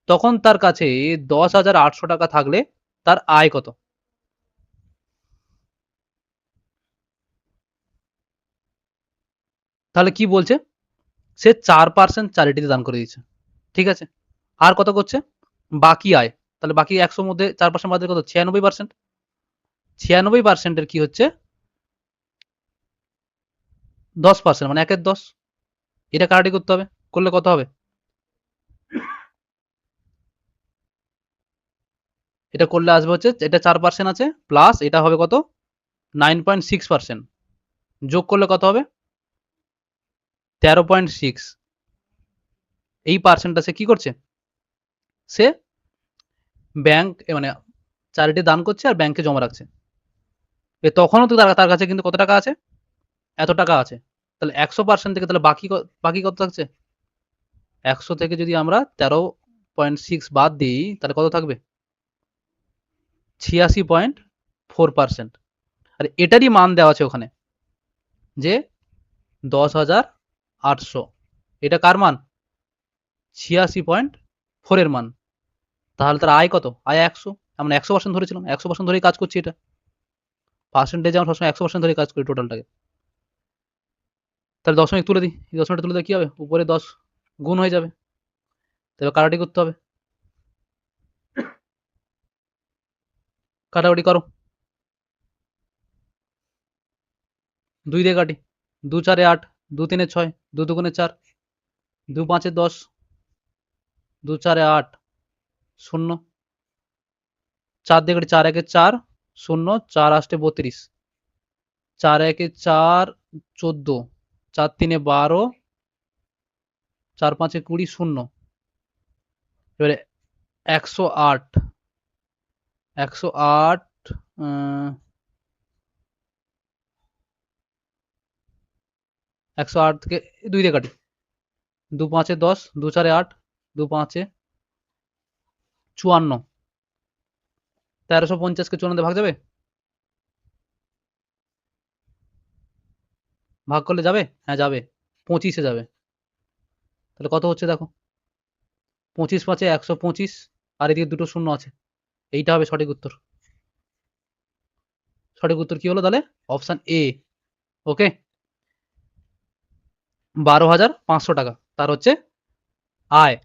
তখন তার কাছে 10,800 টাকা থাকলে তার আয় কত? তাহলে কি বলছে? সে 4% চ্যারিটিতে দান করে দিয়েছে। ঠিক আছে, আর কত করছে? বাকি আয়। তাহলে বাকি 100 মধ্যে 4% বাদ দিলে কত? 96%। 96% এর কি হচ্ছে 10%, মানে 1/10। এটা কাটাকাটি করতে হবে, করলে কত হবে? এটা করলে আসবে হচ্ছে, এটা 4% আছে প্লাস এটা হবে কত? 9.6%। যোগ করলে কত হবে? 13.6। এই পার্সেন্টটা সে কি করছে? সে ব্যাংক মানে চ্যারিটি দান করছে আর ব্যাংকে জমা রাখছে। তখনও তো তার কাছে কিন্তু কত টাকা আছে? এত টাকা আছে। তাহলে 100% থেকে তাহলে বাকি কত থাকছে? 100 থেকে যদি আমরা 13.6 বাদ দিই তাহলে কত থাকবে? 86.4%। আর এটারই মান দেওয়া আছে ওখানে যে 10,800। এটা কার মান? 86.4 এর মান। তাহলে তার আয় কত? আয় 100। আমরা 100% ধরেছিলাম, 100% ধরেই কাজ করছি। এটা পার্সেন্টেজ আমরা সবসময় 100% ধরে কাজ করি টোটালটাকে। তাহলে দশমিক তুলে দিই, এই দশমিকটা তুলে দিলে কি হবে? উপরে 10 গুণ হয়ে যাবে। তবে কাটাকাটি করতে হবে, কাটাকাটি করো। 2 দিয়ে কাটি, 2 4 8, 2 3 6, 2 2 4, 2 5 10, 2 4 8, 0। 4 দিয়ে কাটি, 4 1 4, 0, 4 8 32, 4 1 4, 14, 4 3 12, 4 5 20, 0। এবারে 108, 108, 108 থেকে 2 দিয়ে কাটি, 2 5 10, 2 4 8, 2 5 54। 1350 কে 54 দিয়ে ভাগ যাবে? ভাগ করলে যাবে? হ্যাঁ যাবে, 25 এ যাবে। তাহলে কত হচ্ছে দেখো, 25 5 125, আর এদিকে দুটো শূন্য আছে। এইটা হবে সঠিক উত্তর। সঠিক উত্তর কি হলো তাহলে? Option A. ওকে, 12,500 টাকা তার হচ্ছে আয়।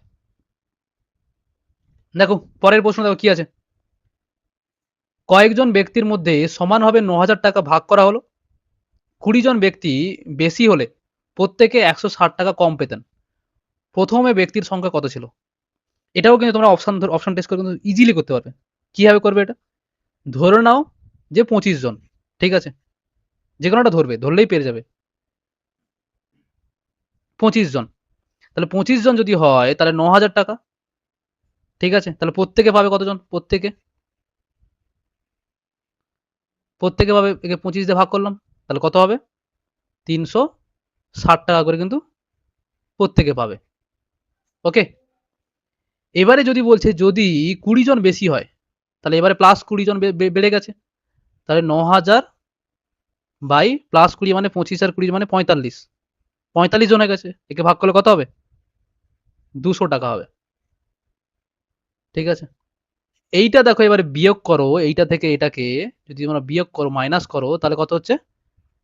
দেখো পরের প্রশ্ন, দেখো কি আছে। কয়েকজন ব্যক্তির মধ্যে সমানভাবে 9,000 টাকা ভাগ করা হলো। 20 জন ব্যক্তি বেশি হলে প্রত্যেকে 160 টাকা কম পেতেন। প্রথমে ব্যক্তির সংখ্যা কত ছিল? এটাও কিন্তু তোমরা অপশন টেস্ট করে কিন্তু ইজিলি করতে পারবে। কিভাবে করবে এটা? ধরে নাও যে 25 জন, ঠিক আছে, যে কোনোটা ধরবে, ধরলেই পেরে যাবে। 25 জন, তাহলে 25 জন যদি হয় তাহলে 9,000 টাকা, ঠিক আছে। তাহলে প্রত্যেকে পাবে কতজন? প্রত্যেকে পাবে, একে 25 দিয়ে ভাগ করলাম, তাহলে কত হবে? 360 টাকা করে কিন্তু প্রত্যেকে পাবে। ওকে, এবারে যদি বলছে যদি 20 জন বেশি হয়, তাহলে এবারে প্লাস 20 জন বেড়ে গেছে, তাহলে 9,000 বাই প্লাস 20 মানে 25 আর 20 মানে 45, 45 জন হয়ে গেছে। একে ভাগ করলে কত হবে? 200 টাকা হবে, ঠিক আছে। এইটা দেখো এবারে বিয়োগ করো, এইটা থেকে এটাকে যদি তোমরা বিয়োগ করো, মাইনাস করো, তাহলে কত হচ্ছে?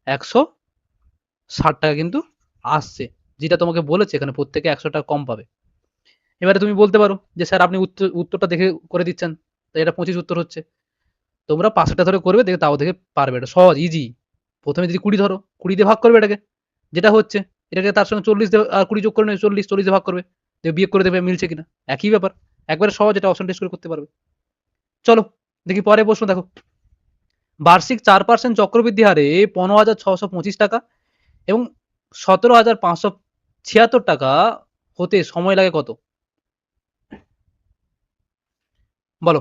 160 টাকা কিন্তু আসছে, যেটা তোমাকে বলেছে এখানে প্রত্যেকে 100 টাকা কম পাবে। এবারে তুমি বলতে পারো যে স্যার আপনি উত্তরটা দেখে করে দিচ্ছেন, তাই এটা 25 উত্তর হচ্ছে। তোমরা 5টা ধরে করবে, দেখে তাও দেখে পারবে। এটা সহজ, ইজি। প্রথমে যদি 20 ধরো, 20 দিয়ে ভাগ করবে এটাকে, যেটা হচ্ছে এটাকে তার সঙ্গে 40 দিয়ে আর 20 যোগ করে নেবে, 40 দিয়ে ভাগ করবে, বিয়োগ করে দেবে, মিলছে কিনা। একই ব্যাপার, একবারে সহজ, এটা অপশন টেস্ট করে করতে পারবে। চলো দেখি পরে প্রশ্ন, দেখো। বার্ষিক 4% চক্রবৃদ্ধি হারে 15,625 টাকা এবং 17,576 টাকা হতে সময় লাগে কত? বলো।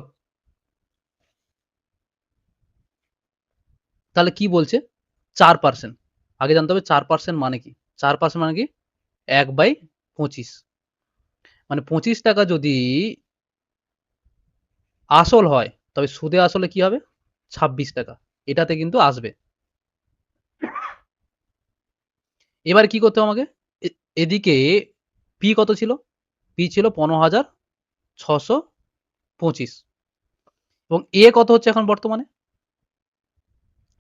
তাহলে কি বলছে? 4%। আগে জানতে হবে 4% মানে কি। 4% মানে কি? 1/25, মানে 25 টাকা যদি আসল হয়, তবে সুদে আসলে কি হবে? 26 টাকা। এটাতে কিন্তু আসবে। এবার কি করতে হবে আমাকে? এদিকে পি কত ছিল? পি ছিল 15,625 এবং এ কত হচ্ছে এখন বর্তমানে?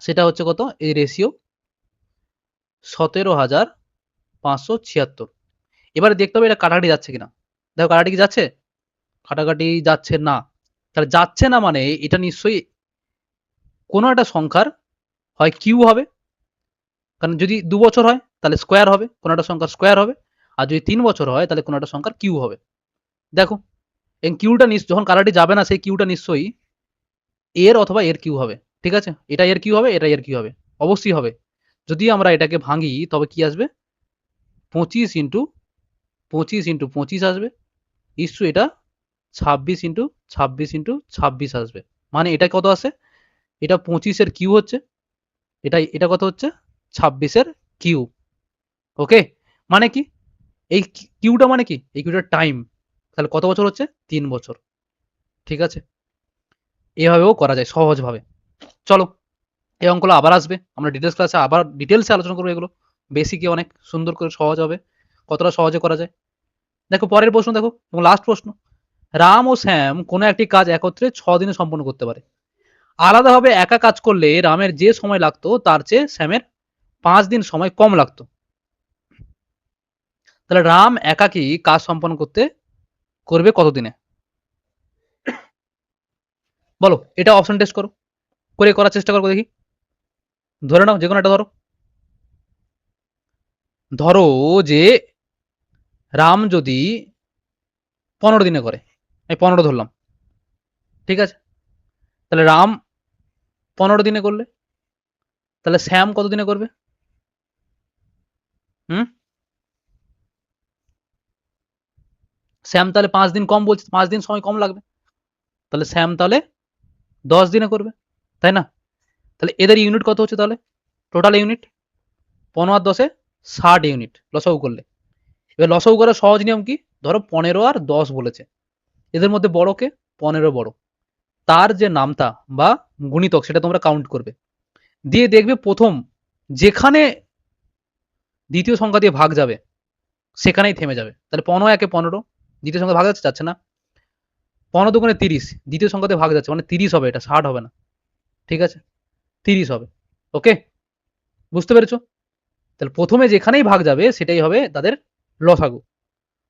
সেটা হচ্ছে কত? এই রেশিও 17,576। এবারে দেখতে হবে এটা কাটাকাটি যাচ্ছে কিনা। দেখো কাটাকাটি কি যাচ্ছে? কাটাকাটি যাচ্ছে না। তাহলে যাচ্ছে না মানে এটা নিশ্চয়ই কোনো একটা সংখ্যার হয় কিউ হবে, কারণ যদি 2 বছর হয় তাহলে স্কোয়ার হবে, কোনো একটা সংখ্যার স্কোয়ার হবে, আর যদি 3 বছর হয় তাহলে কোনো একটা সংখ্যার কিউ হবে। দেখো এই কিউটা যখন কালারটি যাবে না সেই কিউটা নিশ্চয়ই এর অথবা এর কিউ হবে। ঠিক আছে, এটা এর কিউ হবে, এটা এর কিউ হবে, অবশ্যই হবে। যদি আমরা এটাকে ভাঙি তবে কি আসবে, 25 ইন্টু 25 আসবে, ইস্যু এটা 26 ইন্টু 26 আসবে। মানে এটা কত আসে, এটা 25 কিউ হচ্ছে, এটা কত হচ্ছে 26 কিউ। ওকে, মানে কি এই কিউটা মানে কি, এই কিউটার টাইম, তাহলে কত বছর হচ্ছে 3 বছর। ঠিক আছে, এভাবেও করা যায় সহজভাবে। চলো এই অঙ্কগুলো আবার আসবে, আমরা ডিটেলস ক্লাসে আবার ডিটেলসে আলোচনা করবো এগুলো, বেসিকে অনেক সুন্দর করে সহজ হবে, কতটা সহজে করা যায়। দেখো পরের প্রশ্ন দেখো, এবং লাস্ট প্রশ্ন, রাম ও শ্যাম কোনো একটি কাজ একত্রে 6 দিনে সম্পন্ন করতে পারে। আলাদাভাবে একা কাজ করলে রামের যে সময় লাগতো তার চেয়ে শ্যামের 5 দিন সময় কম লাগতো। তাহলে রাম একাকী কাজ সম্পন্ন করবে কত দিনে? বলো, এটা অপশন টেস্ট করো, করার চেষ্টা করো দেখি। ধরে নাও যে কোনো একটা ধরো, ধরো যে রাম যদি 15 দিনে করে, আমি 15 ধরলাম, ঠিক আছে, তাহলে রাম 15 দিনে করলে, তাহলে শ্যাম কত দিনে করবে? হুম, শ্যাম তাহলে 5 দিন কম বলছে, 5 দিন সময় কম লাগবে, তাহলে শ্যাম তাহলে 10 দিনে করবে, তাই না? তাহলে এদের ইউনিট কত হচ্ছে তাহলে, টোটাল ইউনিট 15 আর 10 60 ইউনিট লসাগু করলে। এবার লসাগু করার সহজ নিয়ম কি, ধরো 15 আর 10 বলেছে, এদের মধ্যে বড় কে, 15 বড়, তার যে নামতা বা গুণিতক সেটা তোমরা কাউন্ট করবে, দিয়ে দেখবে প্রথম যেখানে দ্বিতীয় সংখ্যা দিয়ে ভাগ যাবে সেখানেই থেমে যাবে। তাহলে 15 একে 15, দ্বিতীয় সংখ্যা ভাগ যাচ্ছে না, 15 দুগুণে 30, দ্বিতীয় সংখ্যাতে ভাগ যাচ্ছে মানে 30 হবে, এটা 60 হবে না। ঠিক আছে, 30 হবে। ওকে, বুঝতে পেরেছো? তাহলে প্রথমে যেখানেই ভাগ যাবে সেটাই হবে তাদের লসাগু।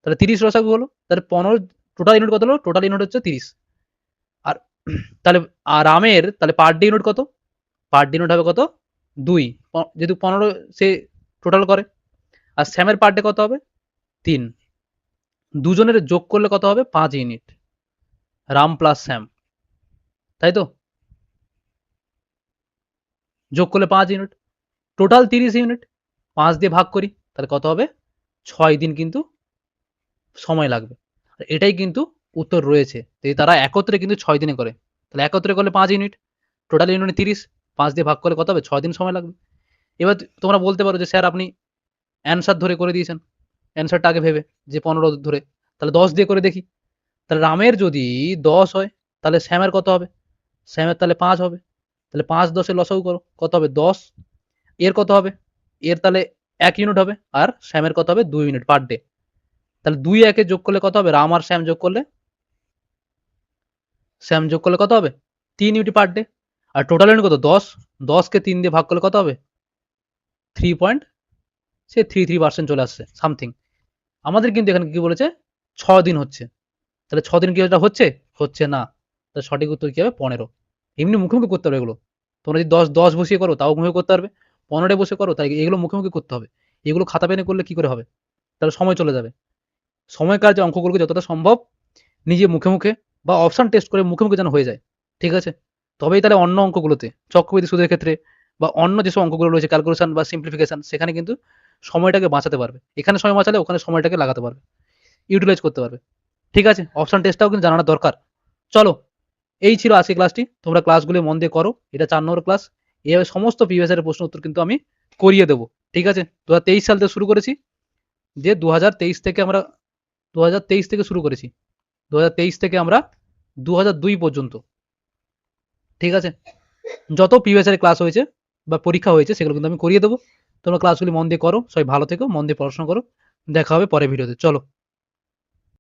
তাহলে 30 লসাগু হলো, তাহলে 15 টোটাল ইউনিট কত হলো, টোটাল ইউনিট হচ্ছে 30। আর তাহলে আর রামের তাহলে পার ডে ইউনিট কত, পার ডে ইউনিট হবে কত, 2, যেহেতু 15 সে টোটাল করে। আর শ্যামের পার ডে কত হবে, 3, দুজনের যোগ করলে কত হবে, 5 ইউনিট, রাম প্লাস শ্যাম, তাই তো, যোগ করলে 5 ইউনিট, টোটাল 30 ইউনিট, 5 দিয়ে ভাগ করি তাহলে কত হবে, 6 দিন কিন্তু সময় লাগবে। এটাই কিন্তু উত্তর রয়েছে, তারা একত্রে কিন্তু 6 দিনে করে, তাহলে একত্রে করলে 5 ইউনিট, টোটাল ইউনিট 30, 5 দিয়ে ভাগ করলে কত হবে, 6 দিন সময় লাগবে। এবার তোমরা বলতে পারো যে স্যার আপনি অ্যান্সার ধরে করে দিয়েছেন, অ্যান্সারটা আগে ভেবে যে 15 ধরে, তাহলে 10 দিয়ে করে দেখি। তাহলে রামের যদি 10 হয় তাহলে শ্যামের কত হবে, শ্যামের তাহলে 5 হবে, তাহলে 5 10 লসাগু করো কত হবে 10, এর কত হবে, এর তাহলে 1 ইউনিট হবে, আর শ্যামের কত হবে 2 ইউনিট পার ডে, তাহলে 2 একে যোগ করলে কত হবে, রাম আর শ্যাম যোগ করলে, শ্যাম যোগ করলে কত হবে, 3 ইউনিট পার ডে, আর টোটাল ইউনিট কত 10, 10 কে 3 দিয়ে ভাগ করলে কত হবে, 3.33% চলে আসছে সামথিং। আমাদের কিন্তু এখানে কি বলেছে, 6 দিন হচ্ছে, তাহলে 6 দিন কি এটা হচ্ছে, হচ্ছে না, তাহলে সঠিক উত্তর কি হবে 15। এমনি মুখোমুখি করতে হবে এগুলো, তোমরা যদি 10 বসিয়ে করো তাও মুখে করতে পারবে, 15 বসে করো তাই এগুলো মুখোমুখি করতে হবে, এগুলো খাতা পেনে করলে কি করে হবে, তাহলে সময় চলে যাবে। সময়কার যে অঙ্কগুলোকে যতটা সম্ভব নিজে মুখে মুখে বা অপশন টেস্ট করে মুখে মুখে যেন হয়ে যায়, ঠিক আছে, তবেই তাহলে অন্য অঙ্কগুলোতে চক্রবৃদ্ধি সুদের ক্ষেত্রে বা অন্য যেসব অঙ্কগুলো রয়েছে ক্যালকুলেশন বা সিম্পলিফিকেশন সেখানে কিন্তু সময়টাকে বাঁচাতে পারবে, এখানে সময় বাঁচালে ওখানে সময়টাকে লাগাতে পারবে, ইউটিলাইজ করতে পারবে। ঠিক আছে, অপশন টেস্টটাও কিন্তু জানানো দরকার। চলো, এই ছিল আজকে ক্লাসটি, তোমরা ক্লাসগুলো মন দিয়ে করো, এটা 4 নম্বর ক্লাস, এইভাবে সমস্ত প্রিভিয়াস এর প্রশ্ন উত্তর কিন্তু আমি করিয়ে দেবো। ঠিক আছে, 2023 সাল থেকে শুরু করেছি, যে 2023 থেকে আমরা 2023 থেকে শুরু করেছি, 2023 থেকে আমরা 2002 পর্যন্ত, ঠিক আছে, যত প্রিভিয়াস এর ক্লাস হয়েছে বা পরীক্ষা হয়েছে সেগুলো কিন্তু আমি করিয়ে দেবো। তোমরা ক্লাসগুলি মন দিয়ে করো, সবাই ভালো থেকো, মন দিয়ে পড়াশোনা করো, দেখা হবে পরের ভিডিওতে। চলো।